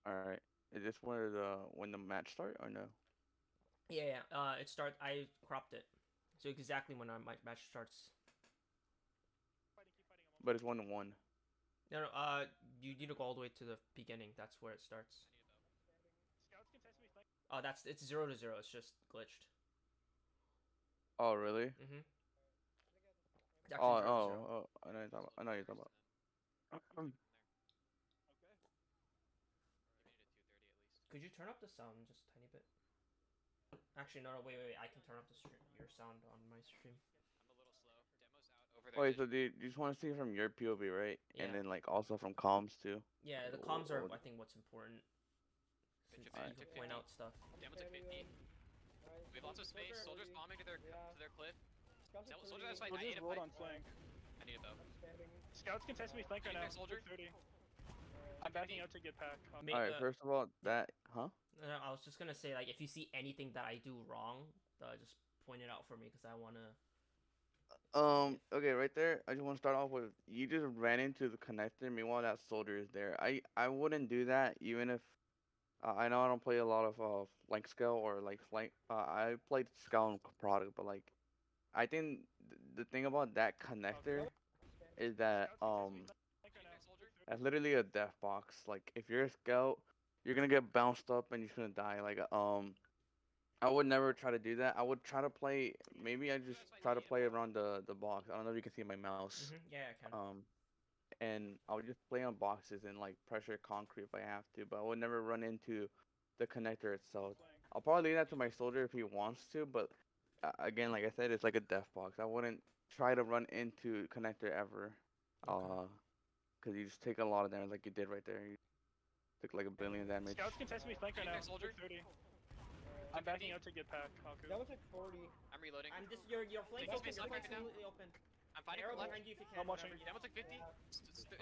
All right. Is this where the when the match start or no? Yeah, yeah. It start. I cropped it, so exactly when my match starts. But it's 1-1. No, no. You need to go all the way to the beginning. That's where it starts. Oh, it's 0-0. It's just glitched. Oh, really? Mm-hmm. It's Oh, actually 0-0. oh, oh. I know you're talking about. I know you're talking about. Could you turn up the sound just a tiny bit? Actually, no, no. Wait, wait, wait. I can turn up the stream, your sound on my stream. Wait, so you just want to see from your POV, right? And Yeah, then like also from comms too. yeah. Like, The comms are, I think, what's important since All right. you can point out stuff. Demo took 50. We have lots of space. Soldiers bombing to their cliff. Soldiers outside. I need Soldiers a rolled fight. on flank. I need a bow. Scouts can test me flank right Getting now. there, soldier. 30. I'm backing out to get pack. All right. First of all, that huh? No, I was just gonna say, like, if you see anything that I do wrong, just point it out for me because I wanna. Okay, right there. I just want to start off with you just ran into the connector. Meanwhile, that soldier is there. I wouldn't do that even if I know I don't play a lot of flank scale or like flank. I played scale and product, but like I think the thing about that connector is that that's literally a death box. Like if you're a scout, you're gonna get bounced up and you're just gonna die. Like I would never try to do that. I would try to play. Maybe I just try to play around the box. I don't know if you can see my mouse. Yeah, I can. And I would just play on boxes and like pressure concrete if I have to. But I would never run into the connector itself. I'll probably leave that to my soldier if he wants to. But again, like I said, it's like a death box. I wouldn't try to run into connector ever. Okay. Cause you just take a lot of damage like you did right there. You took like a billion damage. Scouts can test me flank right Getting now. there, soldier. 30. I'm backing out to get pack. Haku. That was like 40. I'm reloading. I'm just your flank's Take open. space Your flank flank's right now. completely open. I'm fighting Arrow for left. behind you if you can. I'm watching. Demo took 50.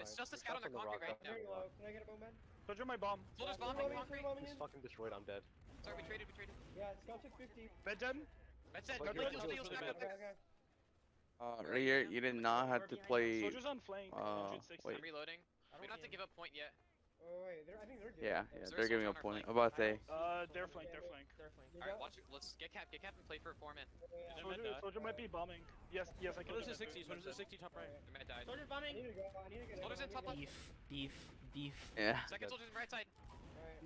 It's just a Fine. scout on their Just concrete right now. Very low. Can I get a moment? Soldier my bomb. Soldiers Yeah, bombing someone concrete. bombing He's in. fucking destroyed. I'm dead. Sorry, we traded. We traded. Yeah, Scout took 50. Bed dead. That's it. Like, Steal, heal, steal, heal, back heal, up there. Okay. Right here, you did not have to play. Soldiers on flank. 160. Wait. I'm reloading. We don't have to give up point yet. Oh wait, I think they're good. Yeah, Is there a they're giving soldier a on our point. flank? I'm about to say. Their flank. Their flank. Alright, watch it. Let's get cap and play for 4 man. Soldier might be bombing. Yes, I can. What is the 60s? What is the 60 top right? The man died. Soldiers I bombing. need to go. I need to get Soldiers in top left. Beef. Yeah. Second soldier's in right side.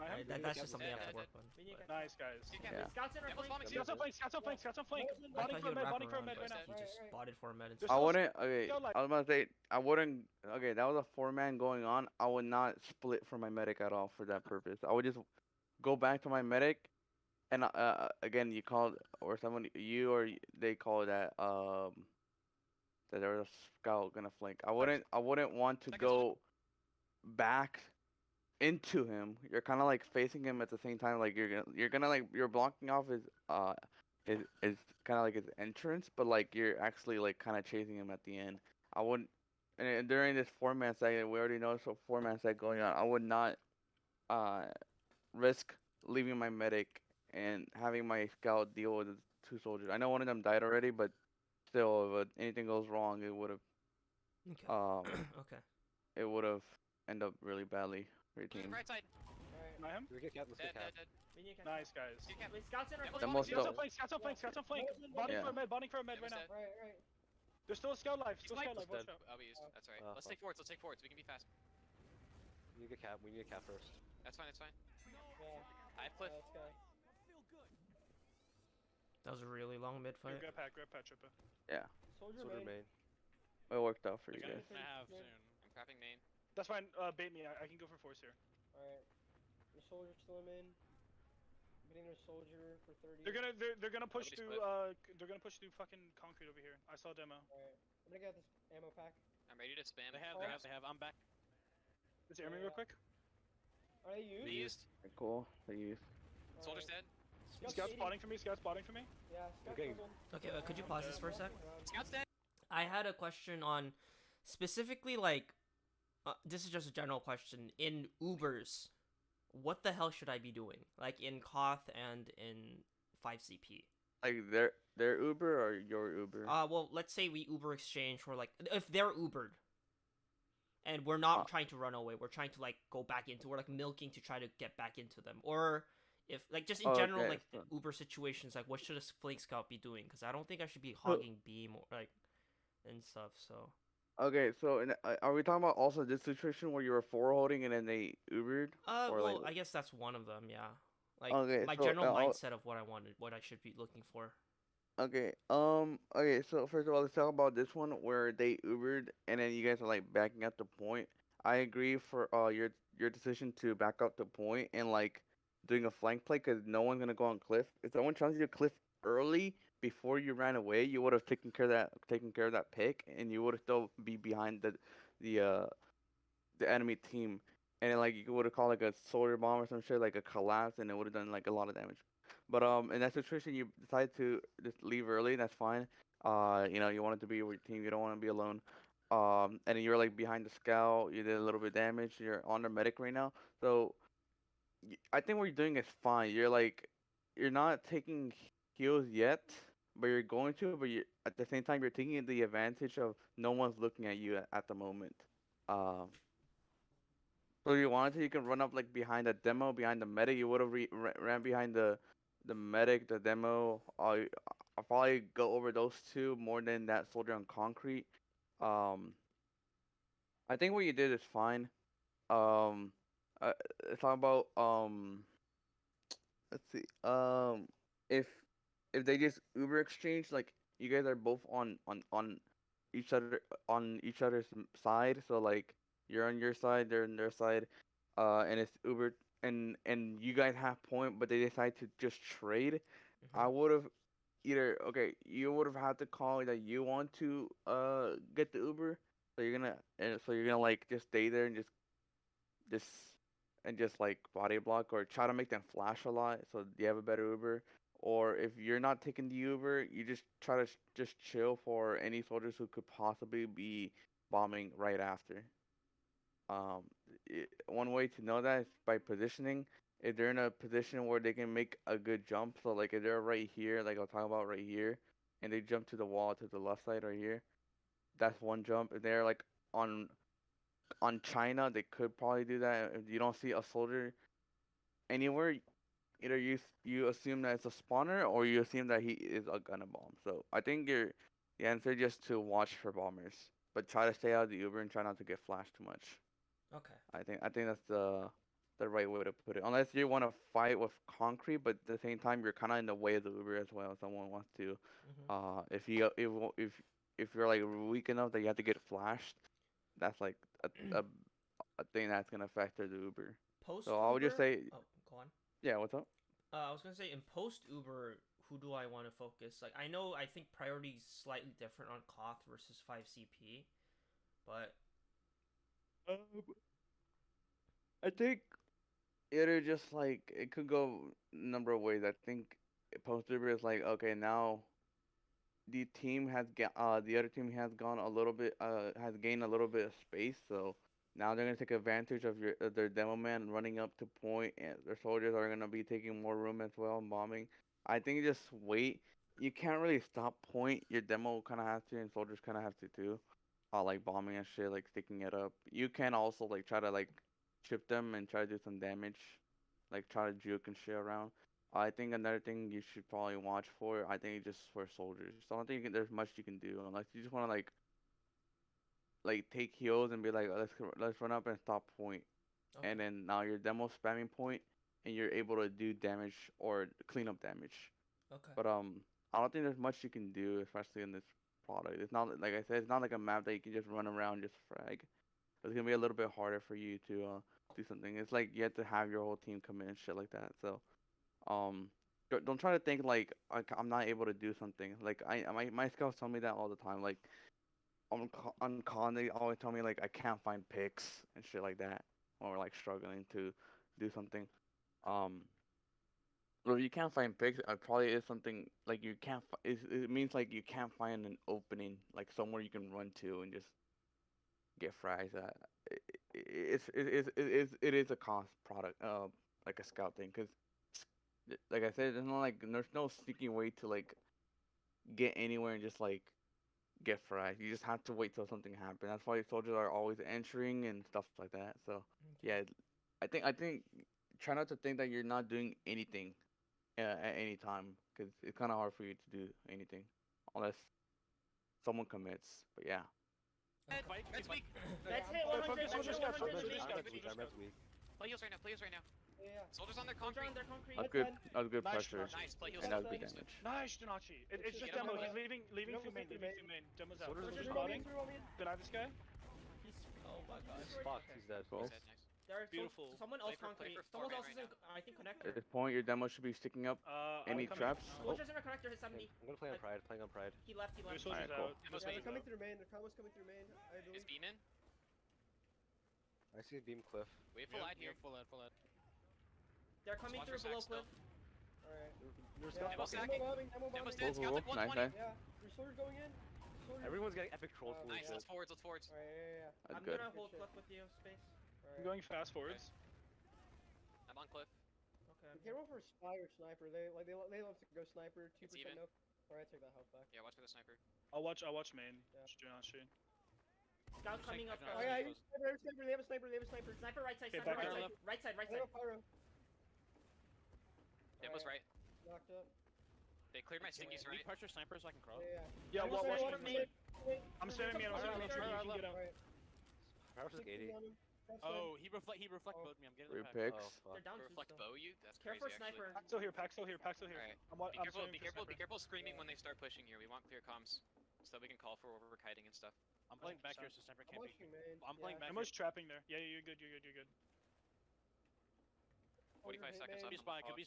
Alright. That's just something I have to Dead, work on. Nice guys. Get cap. Yeah. Scouts in our Demo's bombing flank. too. Scouts on flank. Scouts on flank. I Body thought for he would med. wrap Body for around, med right but now. he just spotted for a med. There's I still- wouldn't. Okay, still, like- I was about to say I wouldn't. Okay, that was a 4-man going on. I would not split for my medic at all for that purpose. I would just go back to my medic, and again, you called or someone you or they call that that there was a scout gonna flank. I wouldn't want to Second soldier. go back into him. You're kind of like facing him at the same time. Like you're gonna like you're blocking off his kind of like his entrance, but like you're actually like kind of chasing him at the end. I wouldn't. And during this 4-man segment, we already know it's a 4-man segment going on. I would not uh risk leaving my medic and having my scout deal with the 2 soldiers. I know one of them died already, but still, if anything goes wrong, it would have Okay. Okay. it would have ended up really badly for your Soldiers team. right side. Not him. Do we get cap? Let's Dead, get cap. dead. Nice guys. Get cap. Wait, scouts in our Demo's flank. Demo's Scouts still- on flank. Scouts on flank. Body Yeah. for med. Body for med right now. Demo's dead. Right. There's still a scout life. Still He's scout life. sniped. Watch out. Oh, we used. That's right. Let's fuck. take forwards. Let's take forwards. We can be fast. We need to get cap. We need to get cap first. That's fine. That's fine. Yeah. I have cliff. Let's go. That was a really long mid fight. Grab pack, Tripper. Soldier Soldier main. main. It worked out for you Okay. guys. I have soon. I'm crapping main. That's fine. Bait me. I can go for force here. Alright. The soldier's still in. Getting their soldier for 30. They're gonna push Nobody's through. split. They're gonna push through fucking concrete over here. I saw a demo. Alright. I'm gonna get this ammo pack. I'm ready to spam. They have, Alright. they have. I'm back. Let's air me real quick. Are they used? They used. Cool. They use. Soldier's dead. Scout spotting for me. Scout spotting for me. Yeah, Scout Okay. killed him. Okay, could you pause this for a sec? Scout's dead. I had a question on specifically like this is just a general question in Ubers. What the hell should I be doing? Like in Koth and in 5CP. Like their Uber or your Uber? Well, let's say we Uber exchange for like if they're Ubered, and we're Uh, not trying to run away. We're trying to like go back into. We're like milking to try to get back into them, or if like just in general okay, like so Uber situations, like what should a flank scout be doing? Because I don't think I should be so hogging beam or like and stuff. So okay, so are we talking about also this situation where you were four holding and then they Ubered, or like well, I guess that's one of them. Yeah, like okay, my so general mindset of what I wanted, what I should be looking for. okay, so first of all, let's talk about this one where they Ubered and then you guys are like backing up the point. I agree for your decision to back up the point and like doing a flank play because no one's gonna go on cliff. If someone challenged you to cliff early before you ran away, you would have taken care of that pick and you would have still be behind the uh the enemy team. And then, like you would have called like a soldier bomb or some shit, like a collapse, and it would have done like a lot of damage. But in that situation, you decide to just leave early. That's fine. You wanted to be with your team. You don't want to be alone. And then you're like behind the scout. You did a little bit of damage. You're on the medic right now. So I think what you're doing is fine. You're not taking heals yet, but you're going to. But you at the same time, you're taking the advantage of no one's looking at you at the moment. Um, so you wanted to, you can run up like behind the demo, behind the medic. You would have ran behind the medic, the demo. I'll probably go over those two more than that soldier on concrete. Um, I think what you did is fine. Um, uh, let's talk about let's see. If they just Uber exchange, like you guys are both on each other's side, so like you're on your side, they're on their side, and it's Uber, and you guys have point, but they decide to just trade. I Hmm. would have either okay, you would have had to call that you want to get the Uber, so you're gonna like just stay there and just just like body block or try to make them flash a lot so you have a better Uber. Or if you're not taking the Uber, you just try to just chill for any soldiers who could possibly be bombing right after. Um, One way to know that is by positioning. If they're in a position where they can make a good jump, so like if they're right here, like I'll talk about right here, and they jump to the wall to the left side right here, that's one jump. If they're like on China, they could probably do that. If you don't see a soldier anywhere, either you assume that it's a spawner or you assume that he is a gunner bomb. So I think the answer is just to watch for bombers, but try to stay out of the Uber and try not to get flashed too much. Okay. I think that's the right way to put it. Unless you want to fight with concrete, but at the same time you're kind of in the way of the Uber as well. If someone wants to, Hmm. if you if you're like weak enough that you have to get flashed, that's like a a thing that's gonna affect the Uber. Post So I would just Uber. say, Oh, go on. yeah, what's up? I was gonna say in post Uber, who do I want to focus? Like I know I think priority is slightly different on Koth versus 5CP, but Um, I think it'll just like it could go number of ways. I think post Uber is like okay now the other team has gone a little bit has gained a little bit of space, so now they're gonna take advantage of their demo man running up to point, and their soldiers are gonna be taking more room as well and bombing. I think just wait. You can't really stop point. Your demo kind of has to, and soldiers kind of have to too. Like bombing and shit, like sticking it up. You can also like try to like chip them and try to do some damage, like try to juke and shit around. I think another thing you should probably watch for, I think just for soldiers. So I don't think there's much you can do unless you just want to like take heals and be like let's run up and stop point, okay, and then now you're demo spamming point, and you're able to do damage or clean up damage. okay, But I don't think there's much you can do, especially in this product. It's not like I said, it's not like a map that you can just run around just frag. It's gonna be a little bit harder for you to do something. It's like you have to have your whole team come in and shit like that. So um, don't try to think like I'm not able to do something. Like my scouts tell me that all the time. Like on con, they always tell me like I can't find picks and shit like that when we're like struggling to do something. Um, well, if you can't find picks, it probably is something like you can't. It means like you can't find an opening, like somewhere you can run to and just get frags. It is a cost product, like a scout thing, because like I said, there's no sneaky way to like get anywhere and just like get fried. You just have to wait till something happens. That's why soldiers are always entering and stuff like that. So yeah, I think try not to think that you're not doing anything at any time because it's kind of hard for you to do anything unless someone commits. But yeah. Red's weak. Let's hit Focus, 100. focus, Let's hit focus, 100. focus, Please. focus. Armad's weak. Play heals right now. Play heals right now. Yeah. Soldiers on their Soldier concrete. on their concrete. That's That's good. fine. That was good Nice, pressure. nice. Nice. Play heals. And that was Play good heals. damage. Nice, Jinachi. It's Get just him demo. away. He's leaving Don't through main. through Leaving main. through main. Demo's out. Soldiers Soldiers are spotting. spotting. Deny this guy. He's. Oh my gosh. Fuck, he's dead. Cool. Nice, nice. There's Beautiful. someone else Play concrete. for Someone four else man is in, I think, At connector. this point, your demo should be sticking up. I'm Any coming. traps? Oh, Soldier's in a connector. Hit 70. I'm gonna play on Pride. Playing on Pride. He left. He Your left. soldiers Alright, cool. out. Demo's Yeah, weak. they're coming through main. The combo's coming through main. I Is believe. beam in? I see a beam cliff. Wait full ad here. Full ad. They're coming Watch through your below sack still. cliff. Alright. There's Yeah, Demo scouts sack. fucking- demo bombing. Demo Demo's bombing. dead. Scouts like Nice, 120. Yeah. Your soldiers going in. Soldiers. Everyone's getting epic trolled from Nice. each Let's other. forwards. Let's forwards. Alright, yeah. That's I'm good. gonna Good hold shit. cliff with you. Space. I'm Alright. going fast forwards. I'm on cliff. Okay. You can't roll for spy or sniper. They love to go sniper. 2% even. no. Alright, take that health back. Yeah, watch for the sniper. I'll watch main. Yeah. Just do not shoot. Scout coming up. Oh yeah, they have a sniper. They have a sniper. They have a sniper. Sniper right side. Okay, Sniper back right up. side. Right side. Right They have side. a pyro. Demo's right. Knocked up. They cleared my stinkies right. Pressure sniper so I can crawl. Yeah. Yeah, Demo's watch right main. main. I'm spamming main. I'm spamming main. You can get out. Alright. Power is 80. Oh, he reflect Oh. bowed me. I'm getting Three the picks. Oh, fuck. They're down two Reflect still. bow you? That's Care crazy for actually. sniper. Pack still here. Pack still here. Pack still here. Alright. I'm Be careful, spamming be for careful, be sniper. careful screaming when they start pushing here. We want clear comms. So we can call for where we're kiting and stuff. I'm playing back here so sniper I'm can't be. watching main. I'm playing back Demo's trapping there. Yeah, you're good. 45 seconds Could up. be spy, could be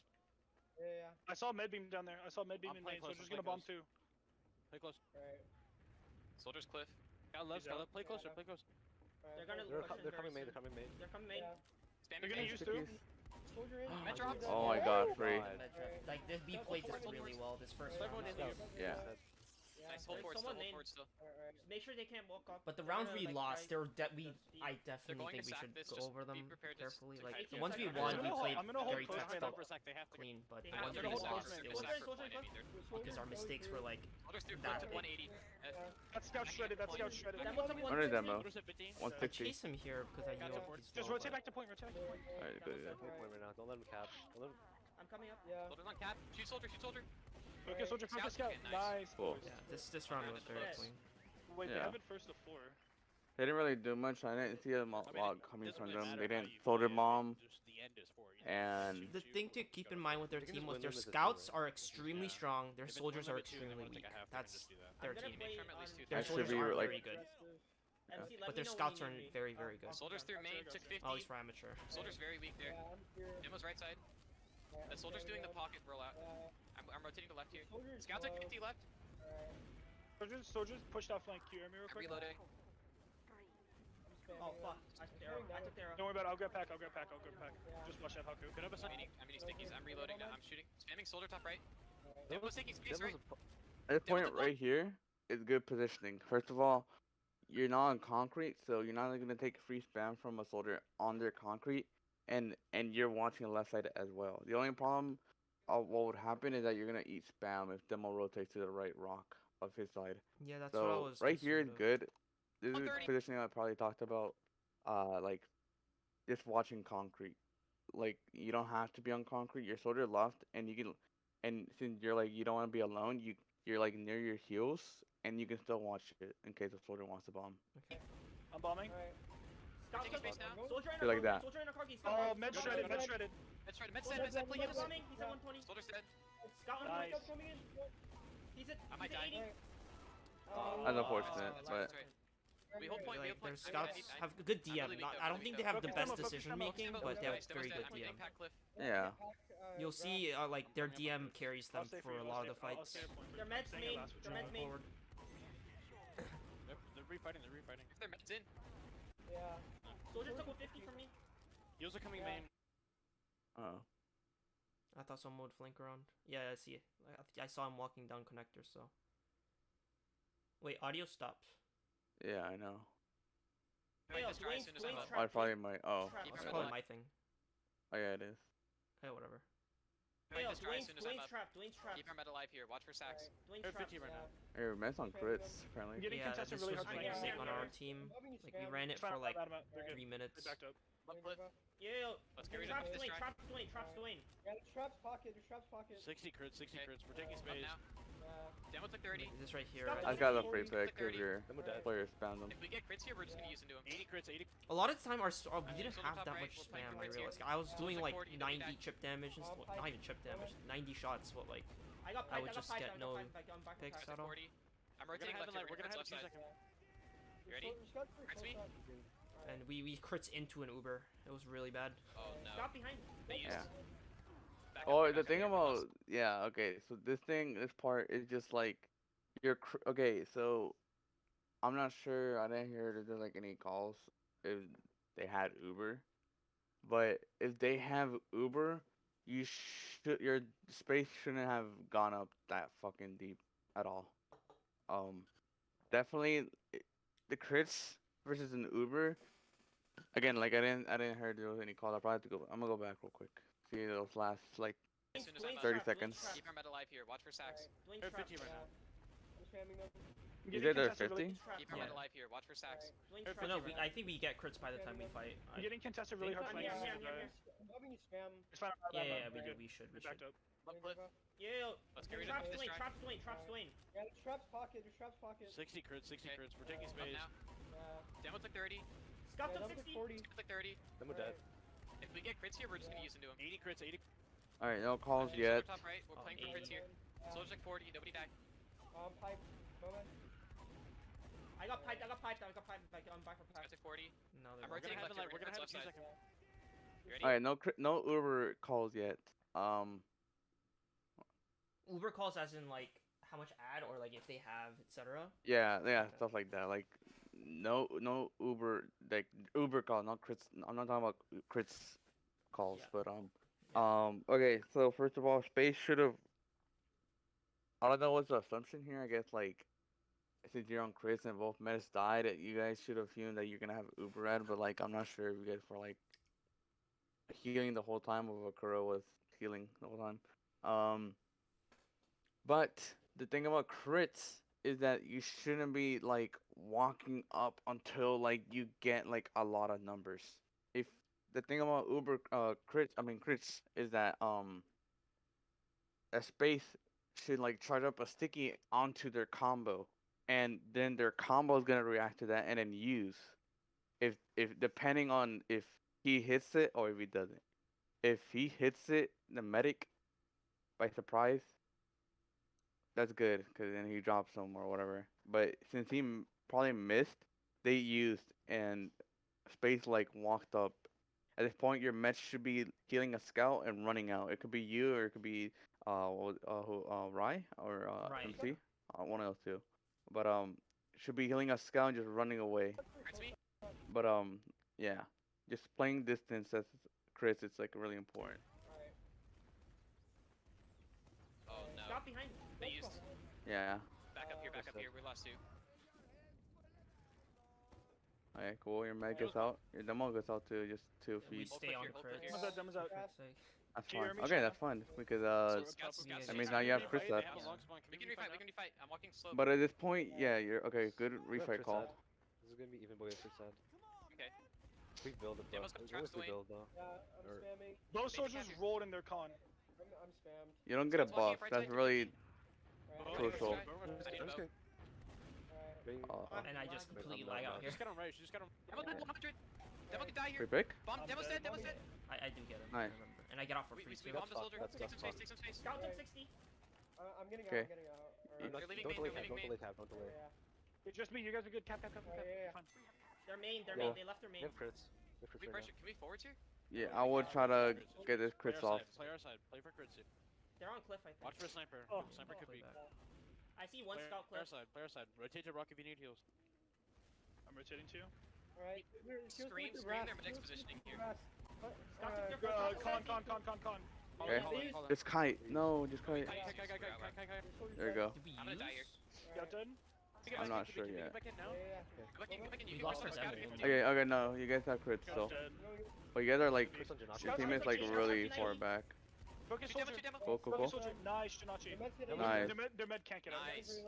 Yeah. I saw med beam down there. I saw med beam I'm in playing main, so close, just I'm gonna playing bomb too. play close. Alright. Soldiers cliff. Got left, He's got out. left. Play closer, play close. They're gonna They're, push in they're very coming main. soon. They're coming main. They're coming main. Yeah. Spamming They're gonna main. use Stickies. two. Soldier in. Med drops. Oh my god, free. God. Like this B played this really well this first round. Everyone in Scouts. Yeah. Nice, hold There's forward still, someone hold named- forward still. Alright. Make sure they can't walk up. But the They're rounds gonna, we like, lost, try they were to I They're definitely going think to we sack should this, go just over be them prepared to carefully. to Like fight the it. ones we I'm won, gonna we hold- played I'm gonna hold very close tough, right Stop now. for a sec, they have to. clean. But The the Yeah, ones ones that we are hold lost, lost, they it will was sack for point either. because our mistakes were like Soldiers through That cliff to big. 180. That scout shredded. That scout shredded. Demo to Under 160. demo. Soldiers at 15. I 160. chase him here because I Got knew support. he's Just low, rotate but back to point. Rotate back to point. Alright, good. Yeah. Play point right now. Don't let him cap. Don't let him. I'm coming up. Yeah. Soldiers on cap. Shoot soldier, shoot soldier. Focus, soldier, focus, scout. Okay, nice. Nice. Cool. boys. Yeah, this round was very Yes. clean. Wait, they Yeah. have it first to 4. They didn't really do much. I didn't see a I mean, lot it coming doesn't from really them. matter They how didn't you soldier play it, bomb. just the end is for, you know, And shoot, The shoot, thing to or keep go. in mind with their They can team just was win their them as a team, scouts right? are extremely Yeah. strong. Their If it's soldiers one are limit two, then extremely it's like weak. a half, we can That's just do that. their I'm gonna team. play at least two Their That should soldiers be are like- very good, MC, but their scouts are very good. Soldiers through main, took 50. At least for amateur. Soldiers very weak there. Yeah, I'm here. Demo's right side. The soldier's doing the pocket rollout. I'm rotating to left here. Scouts like 50 left. Soldiers pushed off flank. Q, me real I'm quick. reloading. Oh fuck! I took the arrow. I took the arrow. Don't worry about it. I'll grab pack. Just watch out, Haku. I'm eating stickies. I'm reloading now. I'm shooting. Spamming soldier top right. Demo's- Demo's taking space right. Demo's a po- At this There was point a right here is good positioning. First of all, you're not on concrete, so you're not gonna take free spam from a soldier on their concrete, and you're watching the left side as well. The only problem what would happen is that you're gonna eat spam if demo rotates to the right rock of his side. Yeah, that's what I So was. right here is concerned of. good. This is 130. positioning I probably talked about. Like just watching concrete. Like you don't have to be on concrete. Your soldier left, and you can, and since you're like you don't want to be alone, you're like near your heels, and you can still watch it in case a soldier wants to bomb. Okay. I'm bombing. Scout Taking space now. Soldier in Feel like that. Soldier in a corgi. Oh, med shredded. Med shredded. Med shredded. Med set. Med set. Play He's heals. bombing. He's at 120. Soldier's dead. Scout Nice. coming in. He's at. I might he's at die. 80. That's unfortunate, That's but right. That's right. We hold point. We Like hold their point. scouts have a good DM. really weak Not, though, I don't really think weak they have though. the Focus best demo, focus decision demo. making, Demo's but they have nice. Demo's very dead. good I'm DM. taking pack cliff. yeah. You'll see, like their DM carries them I'll stay for you, a I'll lot of the stay- I'll fights. stay at point. Their I'm meds staying at main. last with Their you. meds main. Forward. They're refighting, they're refighting. If their med's in. Yeah. Soldier took 50 from me. Heals are coming Yeah. main. Oh. I thought someone would flank around. Yeah, I see it. I saw him walking down connector. So. Wait, audio stopped. Yeah, I know. I might Hey, just try as Wayne's- soon as I Wayne's load. trap. I probably might. Oh. Trap. Keep It's your probably red my thing. Oh yeah, it is. Hey, whatever. Hey, yo, This try as Dwayne's, soon as I'm Dwayne's up. trapped. Dwayne's trapped. Keep our med alive here. Watch for sacks. Dwayne's They're trapped. 50 right now. Hey, mess on crits apparently. I'm getting Yeah, contested this really was hard a right big now. mistake on our Yeah. team. I'm helping you Like we spam. ran it It's fine, for like I'm out. They're good. 3 minutes. They backed up. Love cliff. Yo, Let's get rid of traps this Dwayne, try. traps Dwayne, traps Dwayne. Yeah, the traps pocket, the traps pocket. 60 crits, 60 Okay. crits. We're taking Up space. now. Yeah. Demo took 30. Is this right here? Stop right? I got a free Click pick 30. if your Demo dead. player spam them. If we get crits here, we're just gonna use into him. 80 crits, 80. A lot of the time, we didn't so have top that right, much we're playing spam. for I crits here. realized I was doing like like 40, don't be 90 back. chip damage and not even chip damage, 90 shots. What like I got I would just get no back picks Took at all. 40. I'm We're gonna rotating have left in like, here. we're gonna have Left in 2 side. seconds. You ready? Crits me? And we crits into an Uber. It was really bad. Oh no. Stop behind. They used. Yeah. Back up Oh, here, the back up thing here, we're about lost. okay, so this part is just like okay, so I'm not sure. I didn't hear that there's like any calls if they had Uber, but if they have Uber, your space shouldn't have gone up that fucking deep at all. Definitely the crits versus an Uber. Again, like I didn't hear there was any call. I probably have to go. I'm gonna go back real quick. See those last like As soon as I'm 30 up. seconds. Keep our med alive here. Watch for sacks. They're 50 right now. I'm spamming them. I'm Is getting it there contested 50? really- Keep our Yeah. med alive here. Watch for sacks. So no, I think we get crits by the time we fight. I'm getting contested really hard I'm flanks. here, I'm here, I'm here. I'm helping you spam. It's fine. Yeah, yeah, We're we do. good. We should. They We should. backed up. Love cliff. Yo, Let's get rid traps of this Dwayne, try. traps Dwayne, traps Dwayne. Yeah, the traps pocket, the traps pocket. 60 crits, 60 Okay. crits. We're taking Up space. now. Yeah. Demo took 30. Scout Yeah, up that was 60. 40. Scout took 30. Demo dead. If we get crits here, we're just gonna use into him. 80 crits, 80. All right, no calls Soldier yet. top right. We're Oh, playing for 80. crits here. Soldier took 40. Nobody died. Pipe. Moment. I got piped. I'm back for Scout took 40. No, I'm We're rotating gonna have left in here. like, we're gonna have Left 2 side. seconds. You ready? All right, no Uber calls yet. Uber calls as in like how much ad or like if they have etc. Yeah, Okay. stuff like that. Like no Uber like Uber call, not crits. I'm not talking about crits calls, Yeah. but okay. So first of all, space should have. I don't know what's the assumption here. I guess like since you're on crits and both metas died, you guys should assume that you're gonna have Uber ad. But like I'm not sure if you guys were like healing the whole time, or Kuro was healing the whole time. But the thing about crits is that you shouldn't be like walking up until like you get like a lot of numbers. If the thing about crits is that a space should like charge up a sticky onto their combo, and then their combo is gonna react to that and then use. If depending on if he hits it or if he doesn't. If he hits it, the medic by surprise, that's good, because then he drops them or whatever. But since he probably missed, they used, and space like walked up. At this point, your match should be healing a scout and running out. It could be you, or it could be Rai or Rai. MC, one of those two. But should be healing a scout and just running away. Crits me. But yeah, just playing distance as crits, it's like really important. Alright. Oh no. Stop behind. They used. Yeah. Back up here. Back up here. We lost 2. Okay, cool. Your med gets out. Your demo gets out too, just to We feed. stay on Hold crits. here. Demo's out, Demo's out. Traps. That's Do you hear fine. me, Okay, Shaq? that's fine because Scouts, scouts, that means scouts. now you have Can crits we left. fight? They have a long spawn. We can refight. We can refight. I'm walking slow. But at this point, yeah, you're okay. Good We have refight crits call. ad. This is gonna be even boy with crits ad. Okay. We build it though. Demo's got What traps was the to build though? Yeah, I'm Or- spamming. Those Maybe soldiers capture. rolled in their con. I'm spammed. You don't get a Scouts walking buff. right That's side, really Right. Crucial. That's good. Alright. Bring- And I just Wait, completely no, lag no, out no. here. Just get him right. Just get him. Demo dead. 100. Demo can die free here. pick. Bomb. I'm Demo's dead. dead. Demo's dead. I do get it. Nice. I remember. And I get off for We free we too. bombed the soldier. That's Take some fine. space. Take some space. Scout Right. took 60. I'm getting Okay. out. I'm getting out. You're not- They're leaving don't main, delay they're tab, don't leaving delay tab, don't delay. Yeah. It's just me. You guys are good. Cap. Yeah. Fine. They're main. They're Yeah. main. They left their We main. have crits. We have crits We right pressure. Can we forwards here? Yeah, I would try to get this Play crits our off. side. Play our side. Play for crits here. They're on cliff, I think. Watch for a sniper. Oh. Sniper could be. Play back. I see one Play scout our cliff. side. Play our side. Rotate your rock if you need heals. I'm rotating to you. Alright. Scream their next positioning here. Scout took their first. Con. Okay. Call it, call it. Just kite. No, just kite. Kai. There you go. Did we I'm gonna die here. use? Got dead? I'm not sure yet. Get back in now. Yeah. Go back in. Go back in. You We can lost press our scout demo. if you Okay. want. Okay, no, you guys have crits Got still. dead. But you guys are like, Crits on Janachi. your team is like really far back. Focus Shoot demo, soldier. shoot demo. Cool, cool, Focus cool. soldier. Nice, Jinachi. The med's hitting. Nice. Their med can't get out. Nice.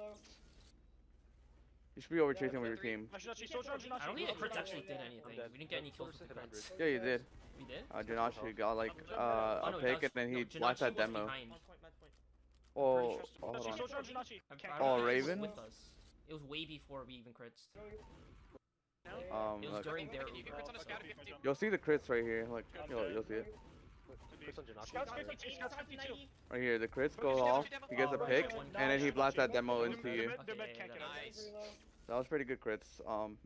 You should be over chasing Yeah, with your three. team. Jinachi, soldier on Jinachi. I don't think the crits Jinachi. actually did anything. dead. We didn't get any kills Soldiers with the hit 100. crits. Yeah, you did. We did? Jinachi got like Oh, a no, pick and then he watched that was demo. behind. Oh, Pretty hold Jinachi, on. soldier on Jinachi. I Can't don't Oh, think it was Raven? with us. It was way before we even crits. It was Look. during their You can Uber. crits on a scout if you have to. You'll see the crits right here. Like, you'll see it Chris on Jinachi. Scouts 52, Scouts 52. right here. The crits go off. He gets a pick, and then he blasts that demo into you. Their med can't get out. Nice. That was pretty good crits.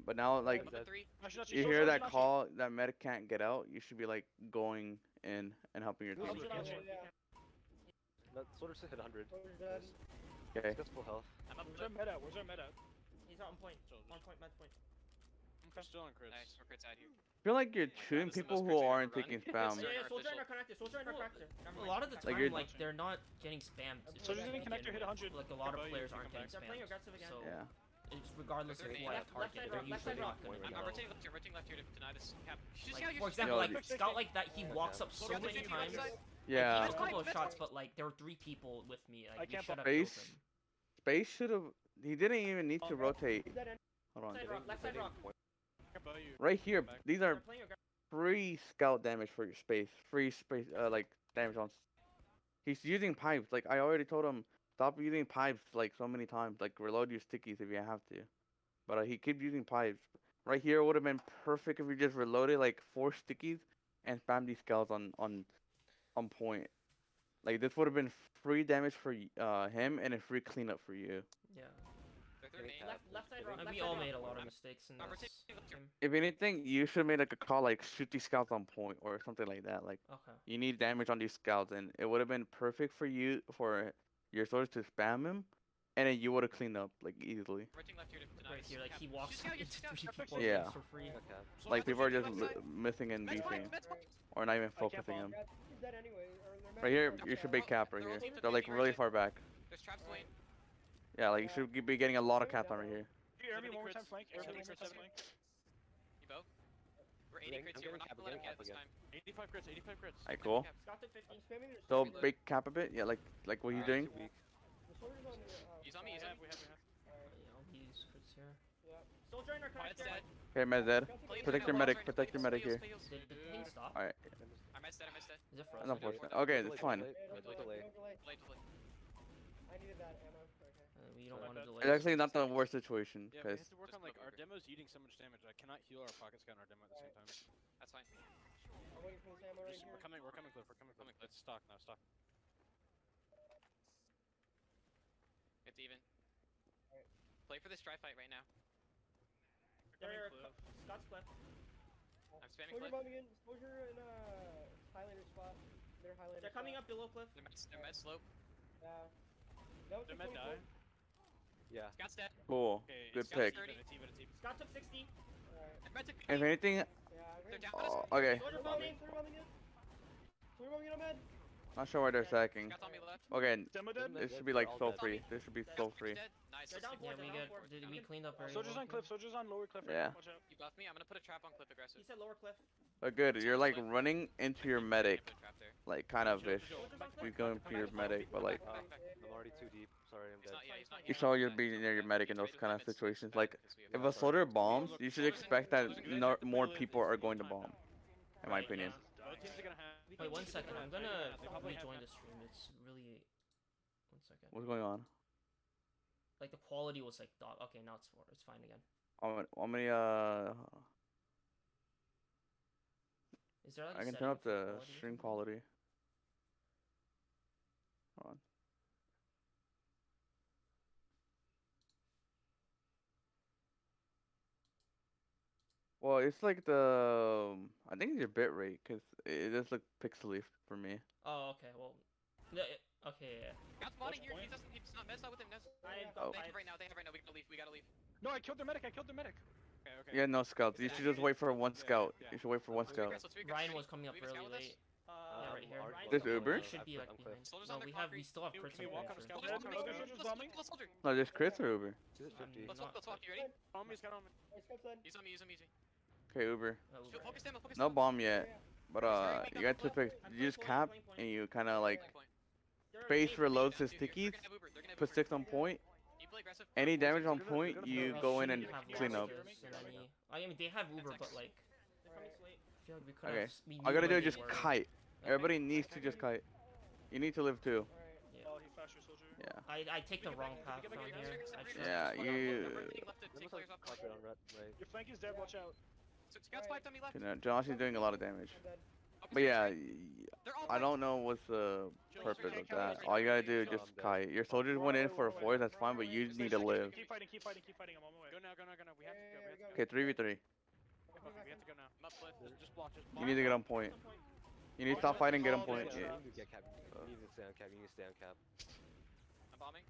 But now like Up to 3. Jinachi, you soldier hear on that Jinachi. call that medic can't get out, you should be like going in and helping your team. Soldiers hit 100. Soldier's dead. Okay. He's got full health. I'm up Where's to our med at? Where's our med at? He's not on point. Soldiers. On point, med point. I'm still on crits. Nice. We're crits out here. I feel like you're God, shooting this is the people most who crits I've aren't ever taking run. spam. Yes, sir. soldier in Official. our connector. Soldier in our connector. A lot of the Like, time, you're- like they're not getting spammed. Soldier's in connector, hit 100. Like a lot of About you, players you aren't come getting back. spammed. They're playing aggressive again. So Yeah. it's regardless of They're who I left target, side they're rock, left usually side not rock. gonna I'm get out. rotating left here. Rotating left here to deny this cap. Just Like, scout for your example, Yo, like the- scout like that, he walks up so Soldier many 50 left times. side. Yeah. He has a couple of That's shots, fine. but like there were 3 people with me. Like I we can't should have Space. killed him. Space should have. He didn't even need to rotate. Dead end. Hold on. Left side rock, left side rock. About you. Right here. Back. These They're are playing aggressive. free scout damage for your space. Free space. Like damage on. He's using pipes. Like I already told him, stop using pipes like so many times. Like reload your stickies if you have to. But he keeps using pipes. Right here would have been perfect if you just reloaded like 4 stickies and spam these scouts on point. Like this would have been free damage for him and a free cleanup for you. Yeah. They're third main. Left side rock. And left we side all rock. made a lot of mistakes in I'm this rotating left here. game. If anything, you should have made like a call like shoot these scouts on point or something like that. Like Okay. you need damage on these scouts, and it would have been perfect for you for your soldiers to spam him, and then you would have cleaned up like easily. Rotating left here to deny Right this here, like cap. he walks Just scout, into just scout. 3 Perfect. people Yeah. for free. Okay. Like people are just Left side. missing and Med's beefing, fine, med's fine. or not even can't focusing bomb. him. Yeah, he's dead anyway. Or they're Right here, mad. you should be cap right They're here. rotating They're like right really there. far back. There's traps going. Yeah, like you should be getting a lot of cap on right here. Can you air me 70 one more time crits. flank? Air me 70 one more crits time flank. You both. We're 80 getting- crits I'm here. We're getting not cap, gonna let him I'm cap getting this cap time. 85 crits, 85 crits. Alright, cool. Cap. Scouts at 50. Spamming their So Reload. big cap a bit. Yeah, like what he's doing. Too weak. The soldier's on the house. He's on me. He's We on have, me. we have, we have. You know, he's crits here. Yeah. Soldier in our Med's connector. dead. Okay, Med's dead. Scouts at Play 50. Protect your walls medic, right now. protect your Play medic heals, here. play heals. Did the ping stop? Alright, I'm Med's dead. I'm Med's dead. Is it that's frozen? unfortunate. Delay, Okay, delay, it's fine. delay. Yeah, Delay. delay. Delay, delay. I needed that ammo. Okay. We don't Sorry, want to bad. delay. It's actually not the worst situation Yeah, we because have to work Just on like go our quicker. demo's eating so much damage. I cannot heal our pocket scout and our demo at the same time. That's fine. I'm waiting for this ammo right Just- here. we're coming, Cliff. We're coming, Cliff. Coming, Cliff. Let's stock now, stock. It's even. Alright. Play for this dry fight right now. They're Cliff. Scott's left. I'm spamming Soldier Cliff. bombing in. Soldier in Highlander spot. They're Highlander. They're coming up below Cliff. They're med slope. Yeah. That was They're the med 24. die. Yeah. Scott's dead. cool, Okay, good Scout's pick. 30. It's even, it's even. Scott took 60. Alright. And med took If 50. anything, Yeah. They're down. okay. Soldier bombing. Soldier bombing in. Soldier bombing in on med. Not sure where they're sacking. Scott's on me left. Okay, Demo dead? this should be They're like all so dead. free. This should be Scott's so free. dead. Nice. They're let's down take four, Yeah, it. we down get. four. Did we cleaned up very Soldiers well on cliff. Soldiers on lower cliff. Yeah. Watch out. You buff me. I'm gonna put a trap on Cliff aggressive. He said lower cliff. Good. You're like running into your medic, Put a trap there. like kind of ish. Soldiers on We cliff. go into your medic, but like Back, back. I'm already too deep. Sorry, I'm He's dead. not. Yeah, he's not. you saw you're being near your medic in those kind of situations. Like if a Yeah, soldier bombs, you should expect that more people are going to bomb. In my opinion. Both teams are gonna have. Wait, 1 second. I'm gonna They probably have rejoin that. the stream. It's really. 1 second. What's going on? Like the quality was like dog. Okay, now it's fine again. How many Is there like? I a can setting turn up for the quality or stream something? quality. Hold on. Well, it's like the I think it's your bit rate because it does look pixely for me. Oh, okay. Well, yeah, okay, yeah. Scott's spawning here. He doesn't. He's not. Med's not with him. Med's. I have Oh. They have right now. They have right now. We gotta leave. We gotta leave. No, I killed their medic. I killed their medic. Okay, okay. Yeah, no scouts. You should just wait for one Yeah, scout. yeah. You should wait for one Let's scout. regress, let's regress. Ryan Ready? was coming up We have a scout really with us? late. Yeah, right here. already This close. Uber? We should be like I'm behind. Soldiers No, on the we concrete. still have Can crits we on walk the on the picture. scout? Soldiers on me. Soldiers Soldiers, bombing? let's soldier. No, just crits or Uber. He's at 50. Let's Not- walk. Let's walk. You ready? On me, scout on me. Scott's dead. He's on me. He's on me. Okay, Uber. Oh, Focus them. Focus No them. bomb yet, But you got two picks. You just cap and you kind of like Point. space reloads his Dude, they're stickies, gonna have Uber. They're gonna have put Uber. six on point. You play aggressive. Any damage on They're point, gonna you put go in and Shouldn't have clean lost up. this in any. I mean, they have Uber, but like, I feel like we could have. Okay. All you gotta do is just kite. Everybody needs to just kite. You need to live too. Alright. Oh, he flashed your soldier. Yeah. I take the wrong path down here. I should Yeah, have just you- We're rotating left to That take looks like players off. carpet on red, right? Your flank is dead, watch out. So Scout's piped on me left. You know, Josh is doing a lot of damage. I'm dead. Focus But on yeah, right. They're all I right. don't know what's the purpose of that. All you gotta do is just kite. Your soldiers went in for a force, that's fine, but you need to live. Keep fighting, keep fighting, keep fighting. I'm on my way. Go now, go now, go now. We have to go. We have to go. Okay, 3v3. Okay, we have to go now. I'm up cliff. Just block. Just block. You need to get on point. You need to stop fighting, get on point. You Yeah. need to get cap. You need to stay on cap. You need to stay on cap. I'm bombing.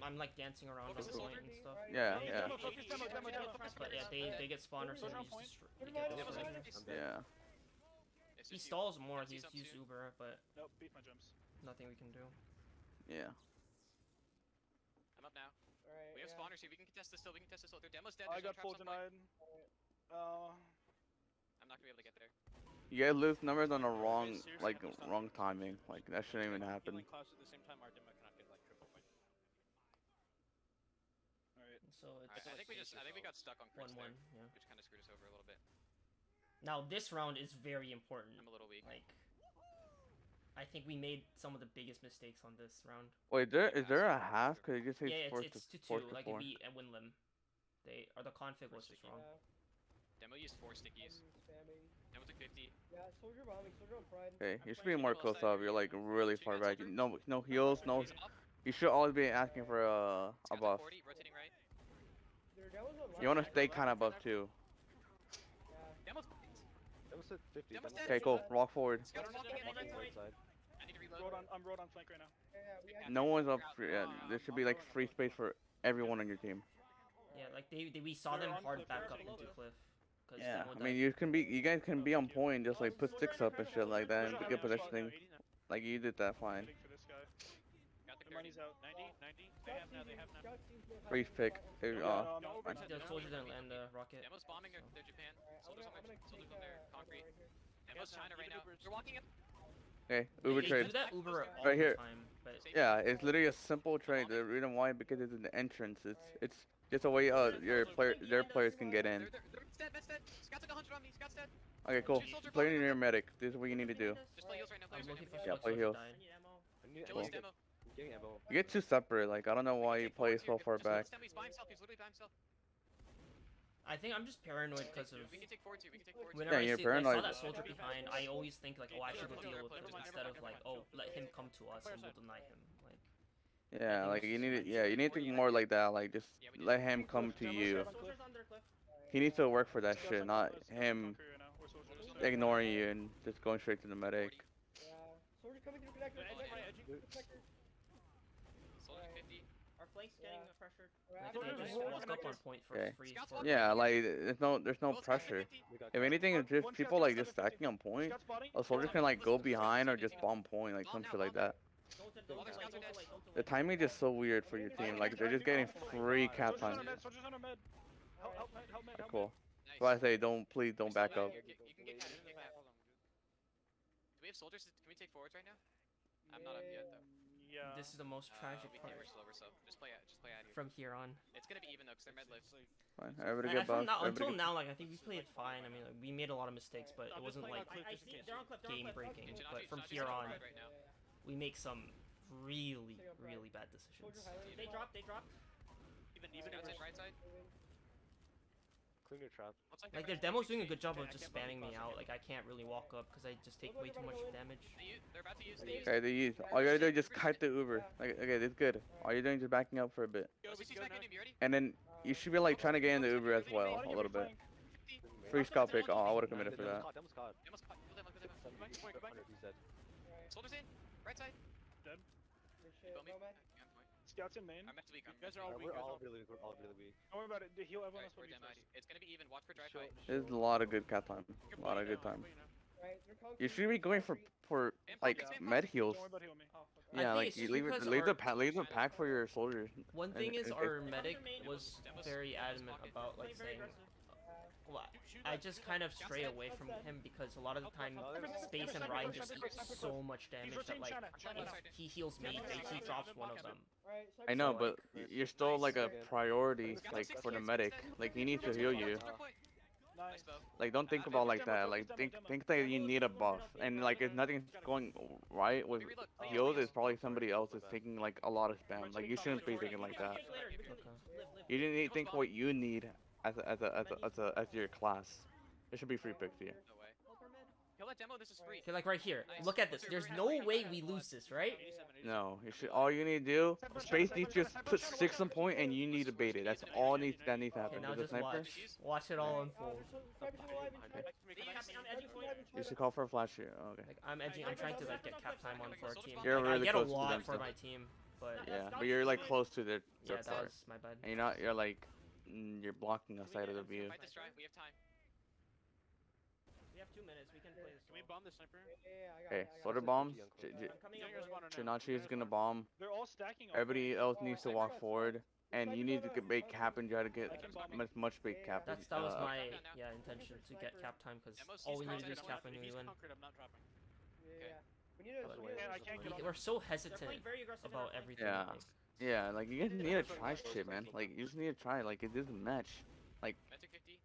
I'm like dancing around on Focus point soldier. and stuff. Yeah, Focus yeah. demo, focus demo, demo, demo. But yeah, they get spawners and he's just Put him they on, get put him on. destroyed. I'm dead. Yeah. It's He just you. stalls more. I see He's some used too. Uber, but Nope, beat my jumps. nothing we can do. Yeah. I'm up now. Alright, We have yeah. spawners here. We can contest this still. We can contest this still. Their demo's dead. I There's no got full traps on point. denied. I'm not gonna be able to get there. You guys lose numbers on the wrong, seriously, like, I'm just wrong timing. Like, that shouldn't even happen. Healing class at the same time, our demo cannot get like triple point. Alright. So it's I think we got stuck on crits 1-1. there, Yeah. which kind of screwed us over a little bit. Now this round is very important. I'm a little weak. Like, I think we made some of the biggest mistakes on this round. Wait, is there a half? Cause it just says Yeah, force it's to 2-2. force to Like four. it'd be a Winlim. They or the config was just wrong. Yeah, Demo used 4 stickies. I'm spamming. Demo took 50. Yeah, soldier bombing, soldier on pride. Okay, you I'm should be playing more Shadow close Side. up. You're like really Shooting far at back. soldier. No heals, no. He's up. You should always be asking for a Scout's at buff. 40, rotating right. Their demo's on You wanna left. stay kind of buff too. Yeah. Demo's That was at 50. Demo's Demo's dead. Okay, cool. Walk forward. Scout's walking at walking right right point. side. I need to Road reload. I'm road on flank right now. Yeah, we Yeah. have No one's up. For, yeah, there should be like free space for everyone on your team. Yeah, like we saw They're them on hard cliff, back they're up below into this. cliff. 'Cause Yeah, Demo I mean died. you guys can be on point, just like put sticks up and shit like that, and Soldier get having a positioning. spot now, Like you did that fine. Waiting for this guy. Got the The money's out. 90, 90. They have now. They have now. Free pick. Yeah, no, I'm Don't not. overtend, The don't soldier didn't overtend. land the rocket. Demo's bombing their Japan. Soldiers on their concrete. Demo's Yes, now, China right get now. Ubers. They're walking up. Okay, They Uber do trade. that Uber all Right here. the time, but Yeah, it's literally a simple trade. The reason why because it's an entrance. It's just a way their players can get in. They're dead. That's dead. Scout's like 100 on me. Scout's dead. Okay, cool. Play in your medic. This is what you need to do. Just play heals right now. Play I'm heals right looking now. for Yeah, Scout play soldier heals. died. I need Kill Cool. his ammo. demo. I'm getting ammo. You get two separate. Like I don't know why you play so far back. He's by himself. He's literally by himself. I think I'm just paranoid because of We can take forward too. We can take forward whenever you're I paranoid. saw that soldier behind, I always think like, oh, I should go deal with him instead of like, oh, let him come to us and we'll deny him. Like, Yeah, like you need to. Yeah, you need to think more like that. Like just let him come to you. soldiers on their cliff. He needs to work for that Scout's shit, on not concrete him right now. We're soldiers. ignoring you and just going straight to the medic. Yeah. Soldier coming through connector. Connector. Soldier 50. Our flank's getting pressured. Alright, Like, they Soldiers just hold walk up on point for Okay. free. Scouts for- walk Yeah, like there's no Both Scouts pressure. 50. We got If cap. anything, it's just One people Scout, like Scout just 50. stacking on point. Scout's spotting. A soldier can like go behind or just bomb point, like some shit like that. All their scouts are dead. The timing is just so weird for your team. Like they're just getting free cap Soldiers on time. a med. Soldiers on a med. Help med. Help med. Okay, Help cool. Nice. So I say please don't back up. You can get cat. You can get cat. Do we have soldiers? Can we take forwards right now? I'm not up yet though. Yeah. This is the most tragic We part can't. We're slow. We're slow. Just play out. Just play out here. from here on. It's gonna be even though, 'cause they're med lives. Fine. Everybody And get buffed. until Everybody get... now, like I think we played fine. I mean, like, we made a lot of mistakes, but it wasn't like game breaking. But from here on, right now. we make some really, really bad decisions. They dropped. Even outside right side. Clean your trap. Looks like Like they're their demo's doing a good job of just spamming me out. Like I can't really walk up because I just take way too much damage. They're about to use. They use. Okay, they use. All you gotta do is just kite the Uber. Like okay, that's good. All you're doing is just backing up for a bit, Go, 60 seconds in, you ready? and then you should be like trying to get in the Uber as well a little bit. 50. Free scout pick. Oh, I would have committed for that. Demo's caught. Demo's caught. Kill them, kill them. 70, 100, he's dead. Soldiers in. Right side. Good shit. Kill me. No, man. Yeah, I'm fine. Scouts in main. I'm meant to weak. I'm You guys meant are to all weak. weak. We're all really weak. Don't worry about it. Heal everyone Alright, else we're but me demo. first. It's gonna be even. Watch for dry Show- fight. There's a lot of good cap time. A lot of good time. Right, they're concrete. You should be going for like med heals. Don't worry about heal me. Oh, fuck. Yeah, think like it's you just leave because leave the pack for your soldiers. One And thing is it- our medic was very adamant about like saying Well, Shoot I that, just shoot kind that. of stray away from him because a lot of the time Space and Ryan just do so much damage that like if he heals me, he drops one of them. Alright, I know, So, but like, Chris, you're still like a again. priority, Got like 60 for the hits medic. instead. Like he needs to heal you. Nice. Like don't think about like that. Like think that you need a buff, and like if nothing's going right with heals, it's probably somebody else is taking like a lot of spam. Like you shouldn't be thinking like that. You didn't need to think what you need as your class. It should be free pick for you. No way. Kill that demo, this is free. Okay, like right here. Look at this. There's no way we lose this, right? 87, No, you should. All you need to do, Space needs to just put 6 on point, and you need to bait it. That's all that needs to Okay, happen. now With the just sniper, watch. Watch it all unfold. you should call for a flash here. Oh, okay. Like I'm edging. I'm trying to like get cap time on for our team. You're Like, I really get a close to lot them for still. my team, but Yeah, but you're like close to their yeah, that part. was my bad. And you're like, you're blocking a side of the view. Fight this drive, we have time. We have 2 minutes. We can play this. Can we bomb the sniper? Okay, soda bombs. coming up. Trinachi is gonna bomb. They're all stacking up. Everybody else needs to walk forward, and you need to get bait cap and try to get as much bait cap. That was my intention to get cap time because all we need to do is cap and If we he's win. conquered, I'm not dropping. We need to. But I can't get on. We're so hesitant about everything. Yeah. Like, Yeah, like you guys need to try shit, man. Like you just need to try. Like it doesn't match. Metric 50.